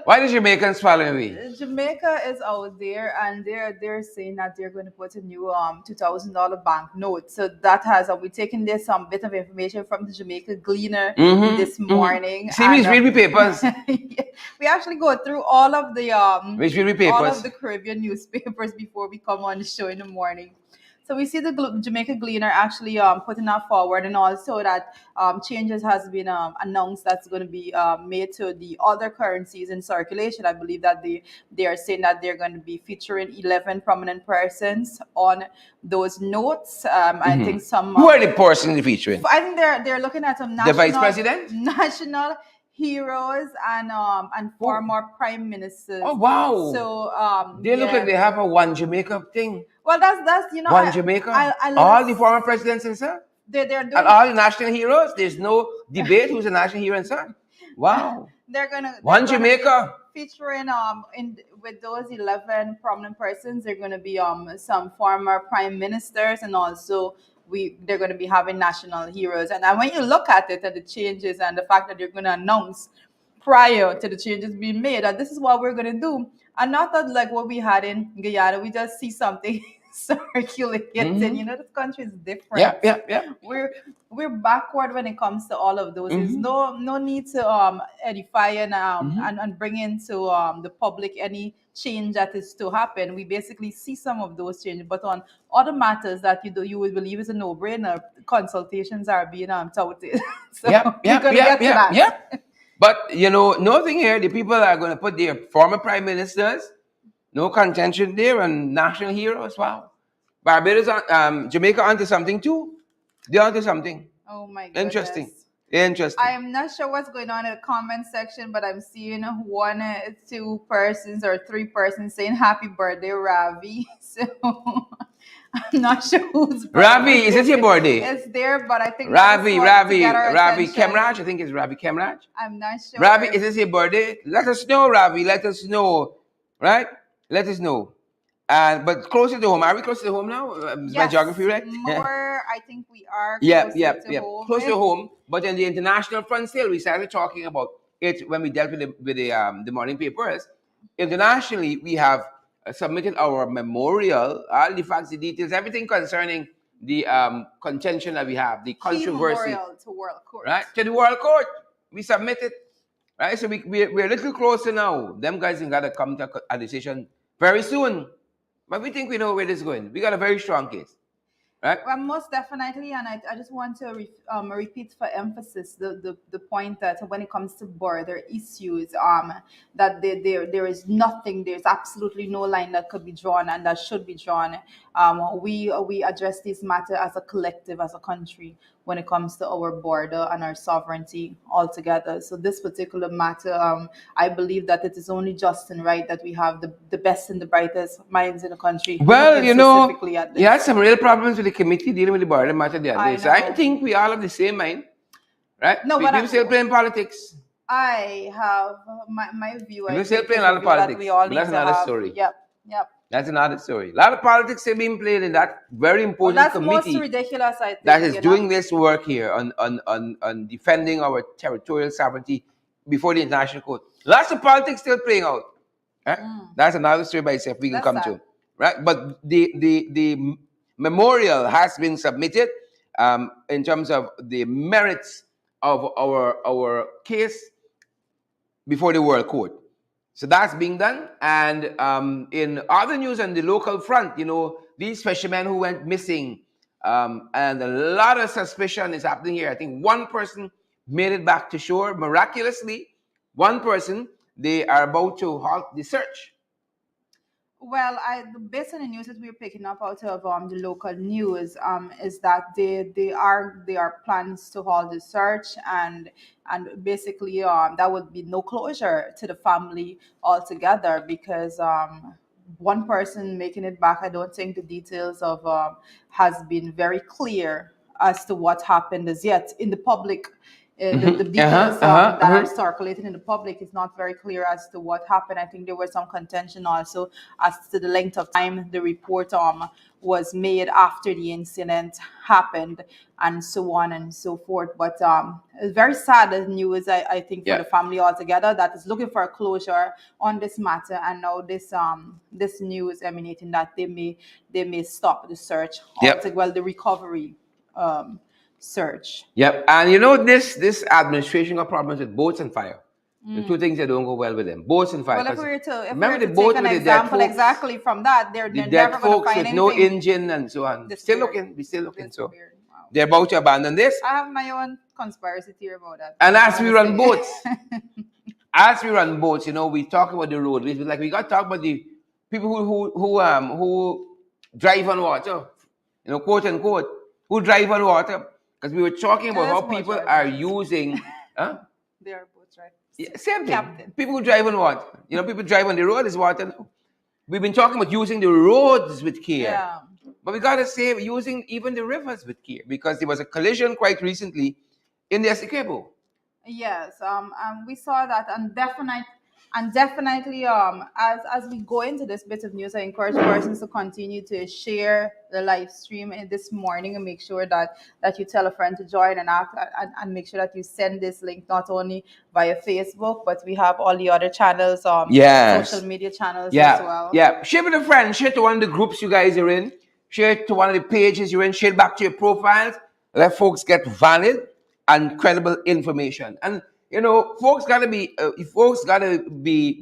Why the Jamaicans following me? Jamaica is out there, and they're saying that they're going to put a new $2,000 bank note. So that has we're taking this bit of information from the Jamaica Gleaner this morning. See, we read the papers. We actually go through all of the all of the Caribbean newspapers before we come on the show in the morning. So we see the Jamaica Gleaner actually putting that forward, and also that changes has been announced that's going to be made to the other currencies in circulation. I believe that they are saying that they're going to be featuring 11 prominent persons on those notes. I think some. Who are the persons featuring? I think they're looking at some national, the vice president, national heroes and former prime ministers. Oh wow! So they look like they have a one Jamaica thing. Well, that's one Jamaica. I all the former presidents and sir. They're doing, and all the national heroes. There's no debate who's a national hero and sir. Wow. They're gonna Jamaica featuring with those 11 prominent persons. They're gonna be some former prime ministers, and also they're going to be having national heroes. And when you look at it and the changes and the fact that they're going to announce prior to the changes being made that this is what we're going to do, and not that like what we had in Guyana, we just see something circulating. You know, this country is different. Yeah. We're backward when it comes to all of those. There's no need to edify and bring into the public any change that is to happen. We basically see some of those changes, but on other matters that you would believe is a no-brainer, consultations are being touted. So we're gonna get to that. Yeah. But you know, nothing here. The people are going to put their former prime ministers, no contention there, and national heroes. Wow, Barbados, Jamaica onto something too. They're onto something. Oh my goodness. Interesting. I am not sure what's going on in the comment section, but I'm seeing one, two persons or three persons saying happy birthday, Ravi. So I'm not sure who's Ravi. Is it your birthday? It's there, but I think Ravi Kemraj. I think it's Ravi Kemraj. I'm not sure. Ravi, is this your birthday? Let us know, Ravi. Let us know. Right? Let us know. But closer to home. Are we close to home now? Is my geography right? More, I think we are home. Close to home. But in the international front still, we started talking about it when we dealt with the morning papers. Internationally, we have submitted our memorial, all the facts, the details, everything concerning the contention that we have, the controversy. Memorial to World Court. Right? To the World Court. We submitted. Right? So we're a little closer now. Them guys got to come to a decision very soon. But we think we know where this is going. We got a very strong case. Right? Well, most definitely, and I just want to repeat for emphasis the point that when it comes to border issues, that there is nothing, there's absolutely no line that could be drawn and that should be drawn. We address this matter as a collective, as a country, when it comes to our border and our sovereignty altogether. So this particular matter, I believe that it is only just and right that we have the best and the brightest minds in the country. Well, you know, you had some real problems with the committee dealing with the border matter the other day. So I think we all have the same mind, right? No, but people still playing politics. I have my view. We're still playing a lot of politics. That's another story. Yep. That's another story. A lot of politics still being played in that very important committee. That's most ridiculous, I think. That is doing this work here on defending our territorial sovereignty before the international court. Lots of politics still playing out. Right? That's another story by itself we can come to. Right? But the memorial has been submitted in terms of the merits of our case before the World Court. So that's being done. And in other news on the local front, you know, these fishermen who went missing, and a lot of suspicion is happening here. I think one person made it back to shore miraculously. One person, they are about to halt the search. Well, based on the news that we're picking up out of the local news, is that there are plans to halt the search, and basically that would be no closure to the family altogether, because one person making it back, I don't think the details of has been very clear as to what happened as yet in the public. The details that are circulating in the public is not very clear as to what happened. I think there was some contention also as to the length of time the report was made after the incident happened, and so on and so forth. But it's very sad news, I think, for the family altogether, that is looking for a closure on this matter. And now this news emanating that they may stop the search altogether, well, the recovery search. Yep. And you know, this administration got problems with boats and fire. The two things that don't go well with them: boats and fire. Well, if we were to take an example exactly from that, they're never going to find anything. No engine and so on. We're still looking. So they're about to abandon this. I have my own conspiracy theory about that. And as we run boats, you know, we talk about the road. Like we got to talk about the people who drive on water. You know, quote unquote, who drive on water. Because we were talking about how people are using. They are boats, right? Yeah, same thing. Captain. People who drive on water. You know, people drive on the road is water now. We've been talking about using the roads with care. Yeah. But we got to say using even the rivers with care, because there was a collision quite recently in the Essequibo. Yes. We saw that, and definitely, as we go into this bit of news, I encourage persons to continue to share the live stream this morning, and make sure that you tell a friend to join, and make sure that you send this link not only via Facebook, but we have all the other channels, social media channels as well. Yeah, share with a friend, share to one of the groups you guys are in. share it to one of the pages you're in, share it back to your profiles. Let folks get valid and credible information. And folks gotta be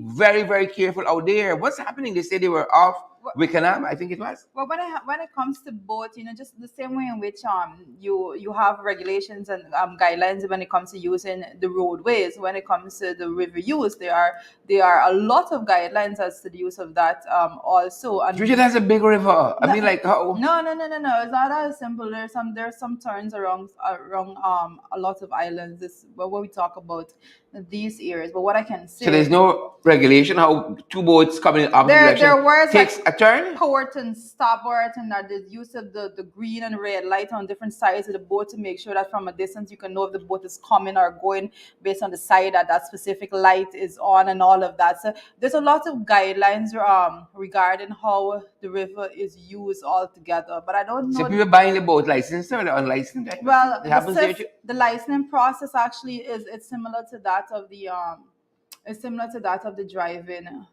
very, very careful out there. What's happening? They say they were off Wickenham, I think it was. Well, when it comes to boats, just the same way in which you have regulations and guidelines when it comes to using the roadways. When it comes to the river use, there are a lot of guidelines as to the use of that also. And Trinidad has a big river. I mean, like how? No. It's not as simple. There's some turns around a lot of islands. This when we talk about these areas. But what I can say, so there's no regulation how two boats coming in opposite direction there was takes a turn. Port and starboard, and that the use of the green and red light on different sides of the boat to make sure that from a distance you can know if the boat is coming or going based on the side that specific light is on and all of that. So there's a lot of guidelines regarding how the river is used altogether. But I don't know. So people buying the boat licensed or unlicensed? Well, the licensing process actually it's similar to that of the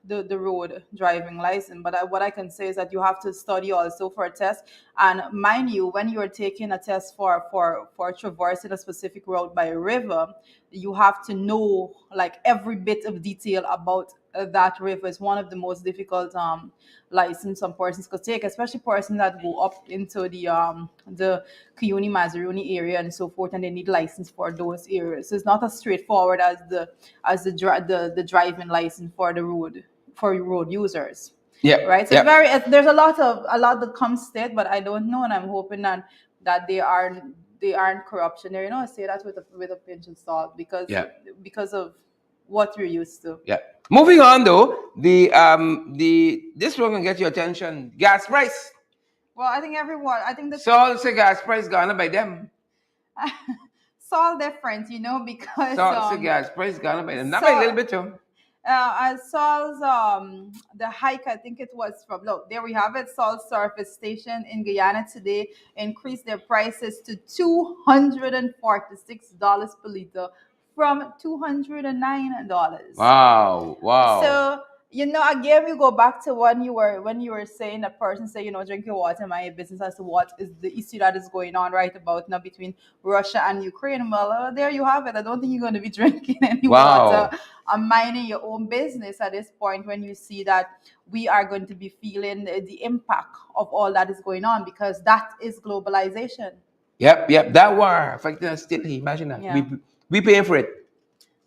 the road driving license. But what I can say is that you have to study also for a test. And mind you, when you are taking a test for traversing a specific route by a river, you have to know like every bit of detail about that river. Is one of the most difficult license some persons could take, especially persons that go up into the Cuyuni Mazaruni area and so forth, and they need license for those areas. So it's not as straightforward as the driving license for road users. Yeah. Right. So there's a lot that comes to it, but I don't know, and I'm hoping that they aren't corruption there. I say that with a pinch of salt because of what you're used to. Yeah. Moving on though, this one can get your attention. Gas price. Well, I think the Salt's gas price gone up by them. it's all different, because Salt's gas price gone up by them. Not by a little bit too. Saul's the hike, I think it was from there we have it. Saul's surface station in Guyana today increased their prices to $246 per liter from $209. Wow. So again, we go back to when you were saying that person say, drink your water, mind your business, as to what is the issue that is going on right about now between Russia and Ukraine. Well, there you have it. I don't think you're going to be drinking any water and minding your own business at this point when you see that we are going to be feeling the impact of all that is going on, because that is globalization. Yep. That war affecting us still. Imagine that. Yeah. We paying for it.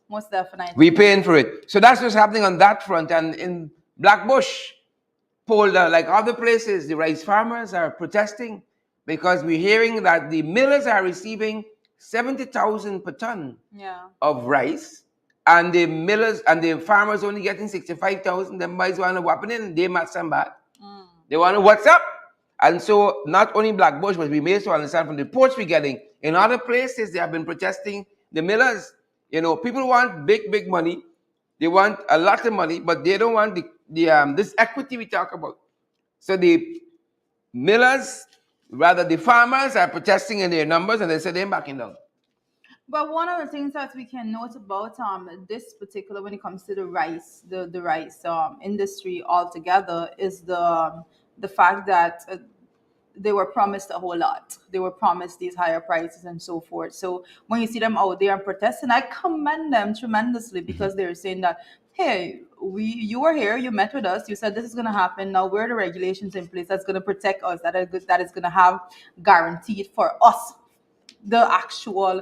Most definitely. We paying for it. So that's what's happening on that front. And in Blackbush, Polder, like other places, the rice farmers are protesting because we're hearing that the millers are receiving 70,000 per ton of rice, and the millers and the farmers only getting 65,000. Them boys want to whop in, they must send back. They want to what's up? And so not only Blackbush, but we may also understand from the reports we're getting, in other places they have been protesting the millers. People want big money. They want a lot of money, but they don't want this equity we talk about. So the millers, rather the farmers, are protesting in their numbers, and they say they're backing down. But one of the things that we can note about this particular, when it comes to the rice, the rice industry altogether, is the fact that they were promised a whole lot. They were promised these higher prices and so forth. So when you see them out there and protesting, I commend them tremendously, because they're saying that, hey, you were here, you met with us, you said this is going to happen. Now we're the regulations in place that's going to protect us, that is going to have guaranteed for us, the actual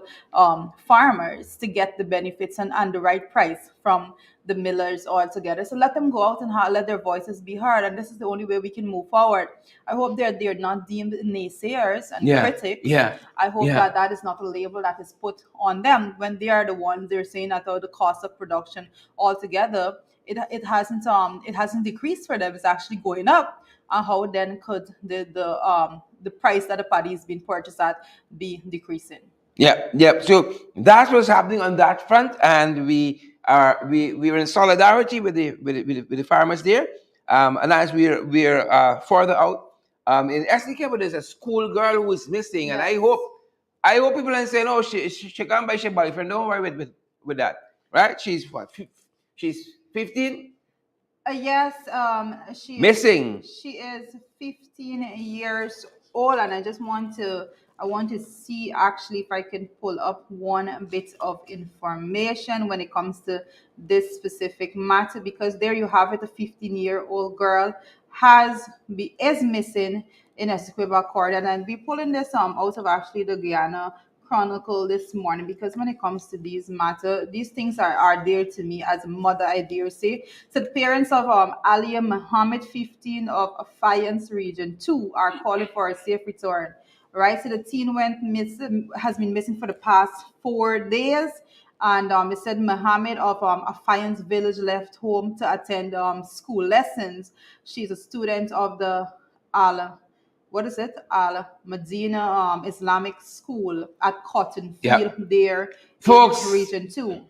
farmers, to get the benefits and the right price from the millers all together. So let them go out and let their voices be heard, and this is the only way we can move forward. I hope they're not deemed naysayers and critics. I hope that is not a label that is put on them when they are the ones they're saying that the cost of production altogether it hasn't decreased for them. It's actually going up. And how then could the price that the paddy is being purchased at be decreasing? Yeah. So that's what's happening on that front, and we're in solidarity with the farmers there. And as we're further out in SDK, there's a school girl who is missing, and I hope people are saying, oh, she can't buy her boyfriend. Don't worry with that, right? She's what? She's 15. Yes, Missing. she is 15 years old, and I want to see actually if I can pull up one bit of information when it comes to this specific matter, because there you have it, a 15-year-old girl is missing in Essequibo Court, and I'll be pulling this out of actually the Guyana Chronicle this morning, because when it comes to these matter, these things are dear to me as a mother, I dare say. So the parents of Alia Muhammad, 15, of Afayance Region 2 are calling for a safe return. Right, so the teen went missing, has been missing for the past 4 days, and it said Muhammad of Afayance Village left home to attend school lessons. She's a student of the Al what is it? Al Medina Islamic School at Cotton Yeah. Field there in Folks, Region 2.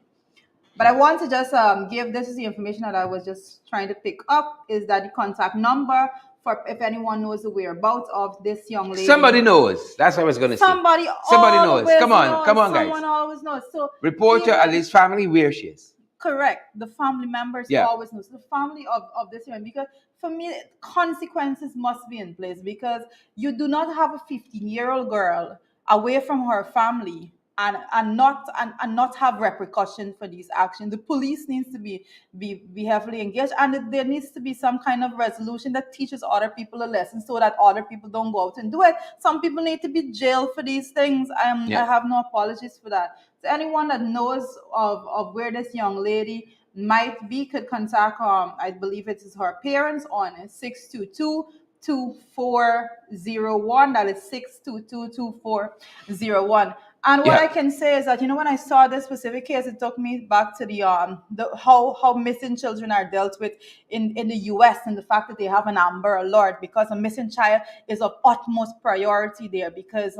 But I want to just give this is the information that I was just trying to pick up, is that the contact number for if anyone knows the whereabouts of this young lady. somebody knows. That's what I was going to say. Somebody Somebody knows. always Come knows. on, guys. Someone always knows. So Report to even Ali's family where she is. correct, the family members Yeah. always know. So the family of this woman, because for me consequences must be in place, because you do not have a 15-year-old girl away from her family and not have repercussion for these actions. The police needs to be heavily engaged, and there needs to be some kind of resolution that teaches other people a lesson, so that other people don't go out and do it. Some people need to be jailed for these things. I have no apologies for that. So anyone that knows of where this young lady might be could contact I believe it is her parents on 622-2401. That is 622-2401. And what Yeah. I can say is that, when I saw this specific case, it took me back to the how missing children are dealt with in the US, and the fact that they have an Amber Alert, because a missing child is of utmost priority there, because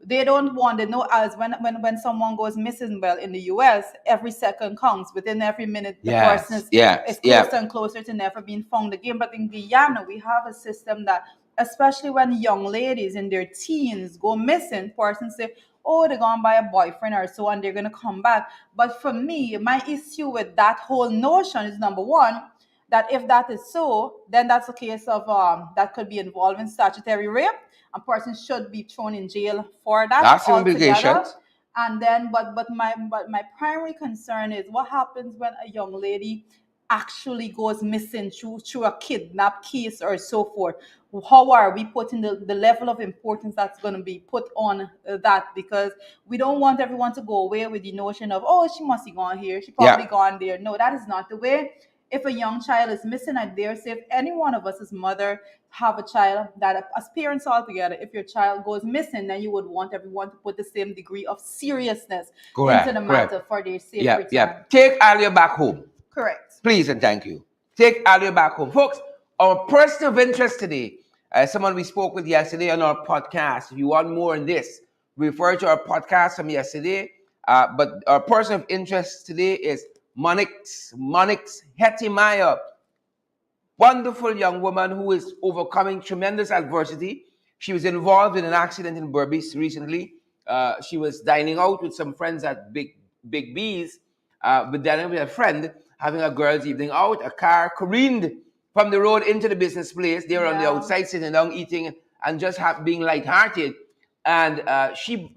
they don't want to know, as when someone goes missing, well, in the US, every second counts. Within every minute, the person Yes. Yeah. is Yeah. closer and closer to never being found again. But in Guyana, we have a system that, especially when young ladies in their teens go missing, persons say, oh, they're gone by a boyfriend or so, and they're going to come back. But for me, my issue with that whole notion is, number one, that if that is so, then that's a case of that could be involving statutory rape. A person should be thrown in jail for that That's the altogether. implications. And then, but my primary concern is what happens when a young lady actually goes missing through a kidnap case or so forth. How are we putting the level of importance that's going to be put on that? Because we don't want everyone to go away with the notion of, oh, she must have gone here, she probably Yeah. gone there. No, that is not the way. If a young child is missing, I dare say, if any one of us as mother have a child, that as parents altogether, if your child goes missing, then you would want everyone to put the same degree of seriousness into the matter for their safe return. Yeah. Take Alia back home. Correct. Please and thank you. Take Alia back home. Folks, our person of interest today, someone we spoke with yesterday on our podcast. If you want more on this, refer to our podcast from yesterday. But our person of interest today is Monix Hetimaya. Wonderful young woman who is overcoming tremendous adversity. She was involved in an accident in Berbice recently. She was dining out with some friends at Big B's, but then with a friend having a girls' evening out. A car careened from the road into the business place. They were on the outside sitting down eating and just being lighthearted. And she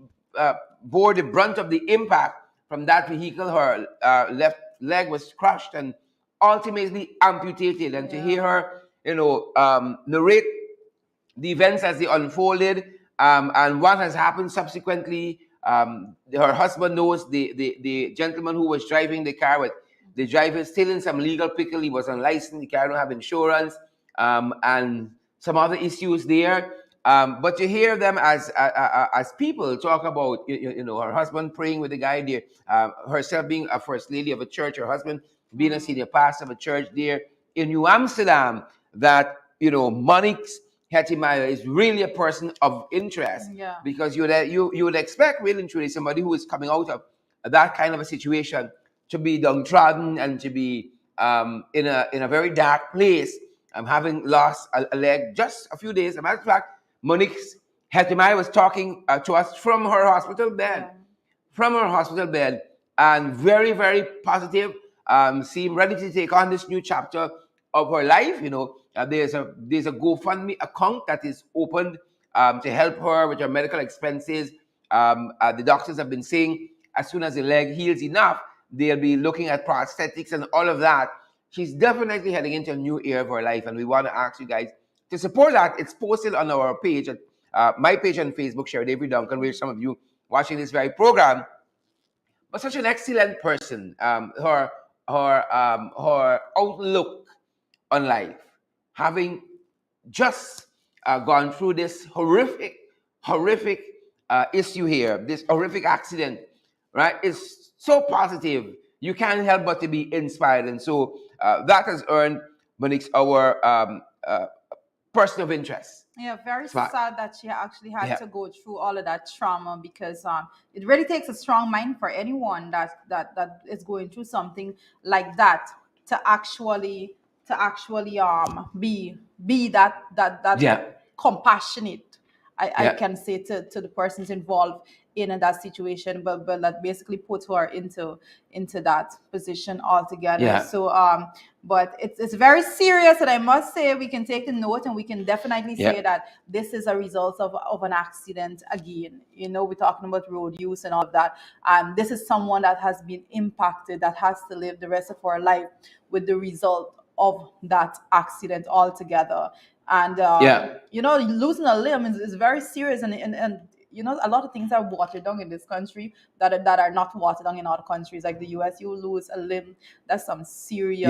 bore the brunt of the impact from that vehicle. Her left leg was crushed and ultimately amputated. And to hear her, narrate the events as they unfolded, and what has happened subsequently. Her husband knows the gentleman who was driving the car, with the driver still in some legal pickle. He was unlicensed, the car don't have insurance, and some other issues there. But to hear them as people talk about, her husband praying with the guy there, herself being a first lady of a church, her husband being a senior pastor of a church there in New Amsterdam, that, Monix Hetimaya is really a person of interest, because you would expect really and truly somebody who is coming out of that kind of a situation to be downtrodden and to be in a very dark place, having lost a leg just a few days. As a matter of fact, Monique Hetimaya was talking to us from her hospital bed, and very, very positive seem ready to take on this new chapter of her life. There's a GoFundMe account that is opened to help her with her medical expenses. The doctors have been saying as soon as the leg heals enough, they'll be looking at prosthetics and all of that. She's definitely heading into a new era of her life, and we want to ask you guys to support that. It's posted on our page, my page on Facebook, Share David Duncan, where some of you watching this very program. But such an excellent person. Her outlook on life, having just gone through this horrific issue here, this horrific accident, right? Is so positive. You can't help but to be inspired, and so that has earned Monique's our person of interest. Yeah, very sad that she actually had to go through all of that trauma, because it really takes a strong mind for anyone that is going through something like that to actually be that compassionate. I can say to the persons involved in that situation, but that basically puts her into that position altogether. Yeah. So but it's very serious, and I must say we can take a note, and we can definitely say that this is a result of an accident again. We're talking about road use and all of that. This is someone that has been impacted, that has to live the rest of her life with the result of that accident altogether. And losing a limb is very serious, and a lot of things are watered down in this country that are not watered down in other countries. Like the US, you lose a limb, that's some serious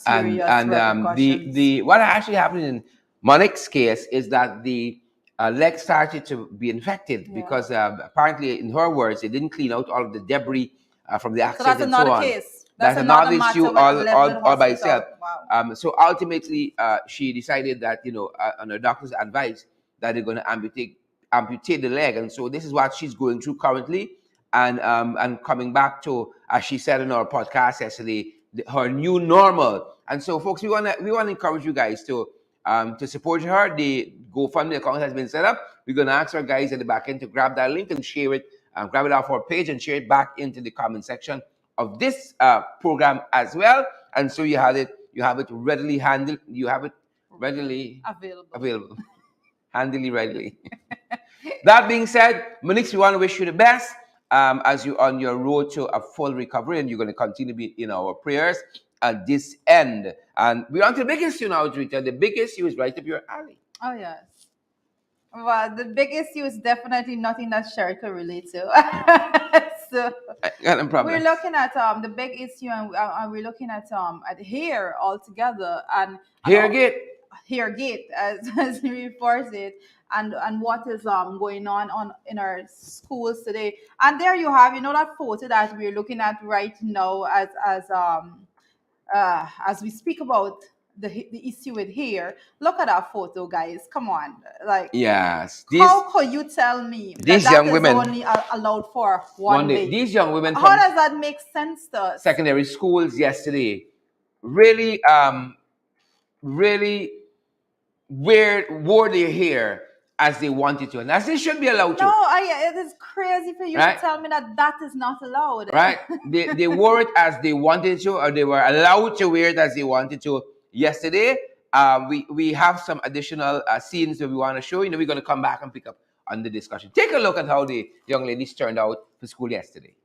repercussions. The what actually happened in Monique's case is that the leg started to be infected because apparently, in her words, they didn't clean out all of the debris from the accident. So that's another case. That's another issue all by itself. Wow. So ultimately, she decided that, on her doctor's advice, that they're going to amputate the leg. And so this is what she's going through currently. And coming back to, as she said in our podcast yesterday, her new normal. And so, folks, we want to encourage you guys to support her. The GoFundMe account has been set up. We're going to ask our guys at the back end to grab that link and share it, grab it off our page and share it back into the comment section of this program as well. And so you have it readily handled. You have it readily available. Handily, readily. That being said, Monique, we want to wish you the best as you're on your road to a full recovery, and you're going to continue to be in our prayers at this end. And we're on to the big issue now, Rita. The big issue is right up your alley. Oh, yes. Well, the big issue is definitely nothing that Sherry can relate to. So no problem. We're looking at the big issue, and we're looking at hair altogether, and Hairgate, as we refer it, and what is going on in our schools today. And there you have, that photo that we're looking at right now as we speak about the issue with hair. Look at that photo, guys. Come on, yes. How could you tell me these that young women is only allowed for one day? These young women. How does that make sense to us? Secondary schools yesterday really wore their hair as they wanted to, and as they should be allowed to. No, it is crazy for you to tell me that is not allowed. Right? They wore it as they wanted to, or they were allowed to wear it as they wanted to. Yesterday, we have some additional scenes that we want to show. We're going to come back and pick up on the discussion. Take a look at how the young ladies turned out for school yesterday.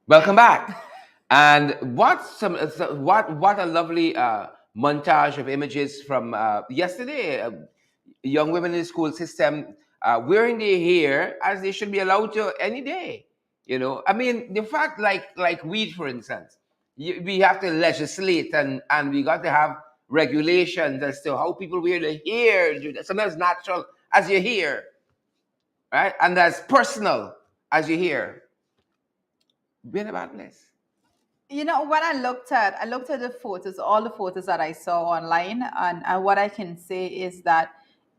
Welcome back. And what a lovely montage of images from yesterday. Young women in the school system wearing their hair as they should be allowed to any day. You know, I mean, the fact like weed, for instance, we have to legislate and we got to have regulations as to how people wear their hair. Something as natural as your hair, right? And as personal as your hair. Be in a bad place. You know, when I looked at the photos, all the photos that I saw online, and what I can say is that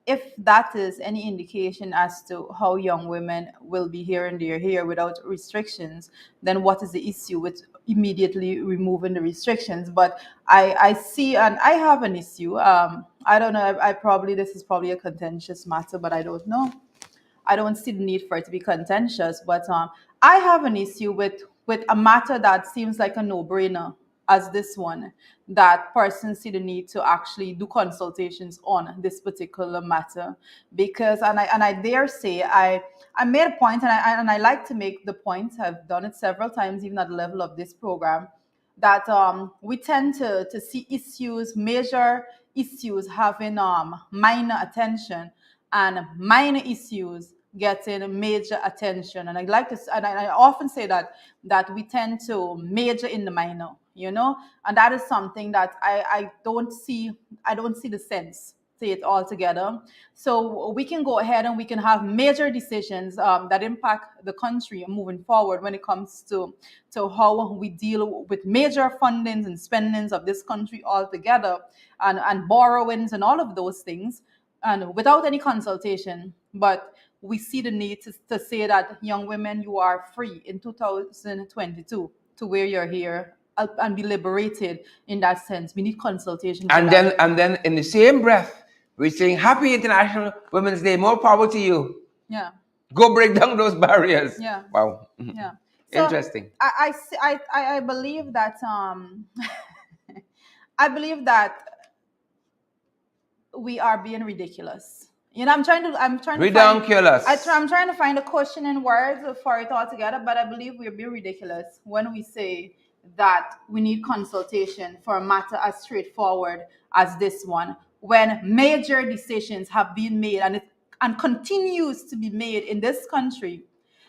if that is any indication as to how young women will be here and they're here without restrictions, then what is the issue with immediately removing the restrictions? But I see, and I have an issue. I don't know. I probably this is probably a contentious matter, but I don't know. I don't see the need for it to be contentious, but I have an issue with a matter that seems like a no-brainer as this one. That persons see the need to actually do consultations on this particular matter, because and I dare say I made a point, and I like to make the point. I've done it several times, even at the level of this program, that we tend to see issues, major issues, having minor attention, and minor issues getting major attention. And I like to, and I often say that we tend to major in the minor, and that is something that I don't see. I don't see the sense to it altogether. So we can go ahead and we can have major decisions that impact the country moving forward when it comes to how we deal with major fundings and spendings of this country altogether, and borrowings and all of those things, and without any consultation. But we see the need to say that young women, you are free in 2022 to wear your hair and be liberated in that sense. We need consultation. And then in the same breath, we're saying Happy International Women's Day. More power to you. Yeah. Go break down those barriers. Yeah. Wow. Yeah. So Interesting. I believe that I believe that we are being ridiculous. I'm trying to Ridiculous. I'm trying to find a question in words for it all together, but I believe we're being ridiculous when we say that we need consultation for a matter as straightforward as this one, when major decisions have been made, and continues to be made in this country,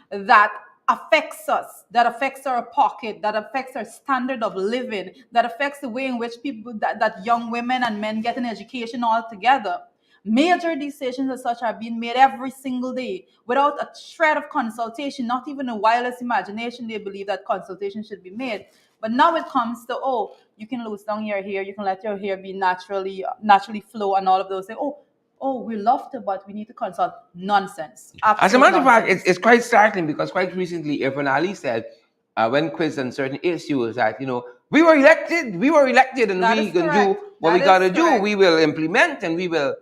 that affects us, that affects our pocket, that affects our standard of living, that affects the way in which people, that young women and men get an education altogether. Major decisions as such are being made every single day without a shred of consultation, not even a wildest imagination they believe that consultation should be made. But now it comes to, oh, you can loose down your hair, you can let your hair be naturally flow, and all of those things. Oh, we love to, but we need to consult. Nonsense. As a Absolute matter of fact, nonsense. it's quite startling because quite recently, Irfan Ali said, when quizzed on certain issues, that we were elected, and That we is can do correct. what That we got to is do. correct. We will implement, and we will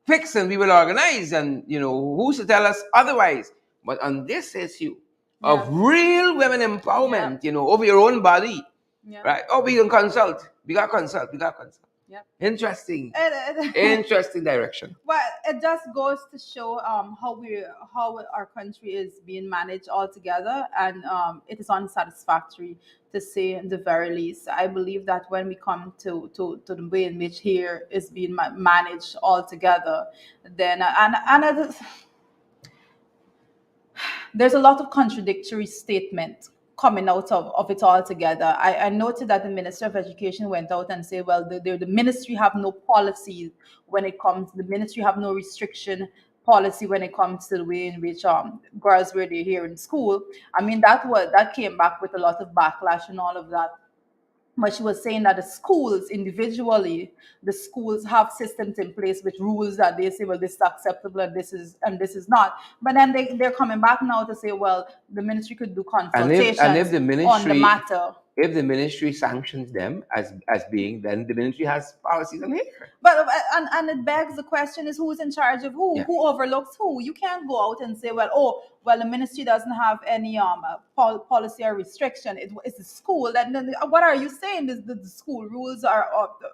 fix, and we will organize, and who's to tell us otherwise? But on this issue of Yeah. real women empowerment, over your own body, Yeah. right? Oh, we can consult. We got to consult. Yeah. Interesting. It- Interesting direction. Well, it just goes to show how our country is being managed altogether, and it is unsatisfactory to say the very least. I believe that when we come to the way in which here is being managed altogether, then and it is, there's a lot of contradictory statement coming out of it all together. I noted that the Minister of Education went out and said, well, the ministry have no policies when it comes, the ministry have no restriction policy when it comes to the way in which girls wear their hair in school. I mean, that came back with a lot of backlash and all of that. But she was saying that the schools individually, the schools have systems in place with rules that they say, well, this is acceptable and this is not. But then they're coming back now to say, well, the ministry could do consultations And if the on the ministry matter. if the ministry sanctions them as being, then the ministry has policies on here. But and it begs the question is, who's in charge of who? Yeah. Who overlooks who? You can't go out and say, well, the ministry doesn't have any policy or restriction. It's the school. Then what are you saying? The school rules are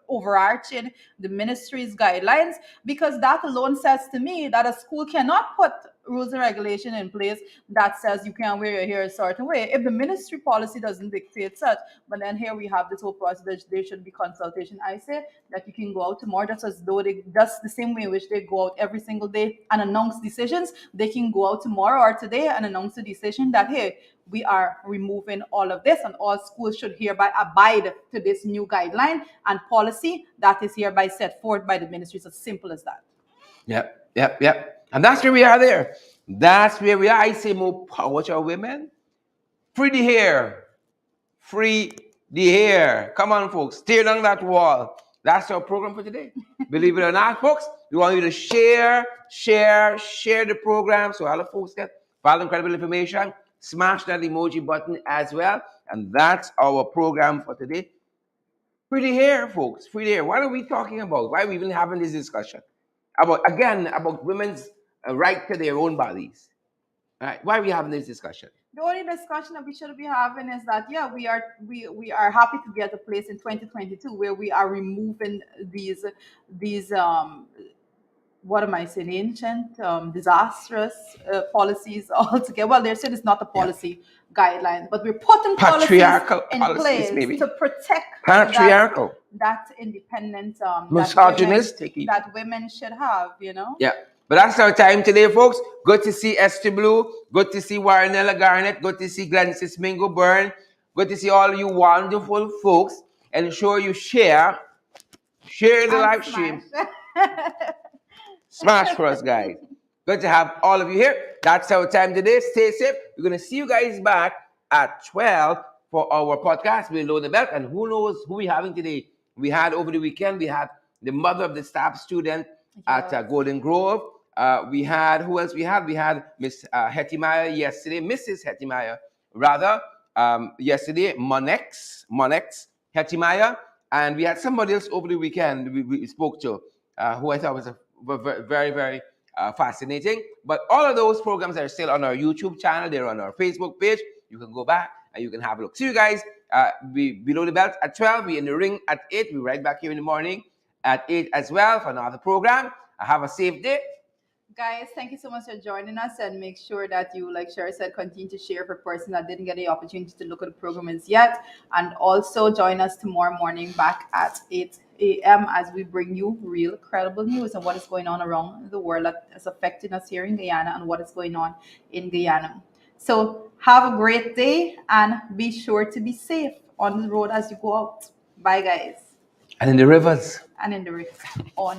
overarching the ministry's guidelines, because that alone says to me that a school cannot put rules and regulation in place that says you can't wear your hair a certain way. If the ministry policy doesn't dictate such, but then here we have this whole process that there should be consultation. I say that you can go out tomorrow just as though they just the same way in which they go out every single day and announce decisions. They can go out tomorrow or today and announce a decision that hey, we are removing all of this and all schools should hereby abide to this new guideline and policy that is hereby set forth by the ministry. It's as simple as that. Yep. And that's where we are there. That's where we are. I say more power to our women. Free the hair. Free the hair. Come on, folks. Tear down that wall. That's our program for today. Believe it or not, folks, we want you to share the program so other folks get valuable, incredible information. Smash that emoji button as well. And that's our program for today. Free the hair, folks. Free the hair. What are we talking about? Why are we even having this discussion? About women's right to their own bodies. All right. Why are we having this discussion? The only discussion that we should be having is that we are happy to be at a place in 2022 where we are removing these what am I saying, ancient, disastrous policies altogether. Well, they're saying it's not a policy guideline, but we're putting patriarchal policies in place maybe to protect patriarchal that independent misogynistic that women should have, Yeah. But that's our time today, folks. Good to see Esther Blue. Good to see Warrenella Garnett. Good to see Glensis Mingo Byrne. Good to see all you wonderful folks. Ensure you share the live stream. Smash for us, guys. Good to have all of you here. That's our time today. Stay safe. We're going to see you guys back at 12 for our podcast, Below the Belt. And who knows who we're having today. We had over the weekend, we had the mother of the staff student at Golden Grove. We had, who else we had? We had Miss Hetty yesterday, Mrs. Hetty rather, yesterday, Monex Hetty, and we had somebody else over the weekend we spoke to, who I thought was very, very fascinating. But all of those programs are still on our YouTube channel. They're on our Facebook page. You can go back and you can have a look. See you guys Below the Belt at 12. We're in the ring at 8. We're right back here in the morning at 8 as well for another program. Have a safe day. Guys, thank you so much for joining us, and make sure that you, like Sherry said, continue to share for a person that didn't get the opportunity to look at the program as yet. And also join us tomorrow morning back at 8 a.m. as we bring you real credible news on what is going on around the world that is affecting us here in Guyana and what is going on in Guyana. So have a great day and be sure to be safe on the road as you go out. Bye, guys. And in the rivers. And in the river. On.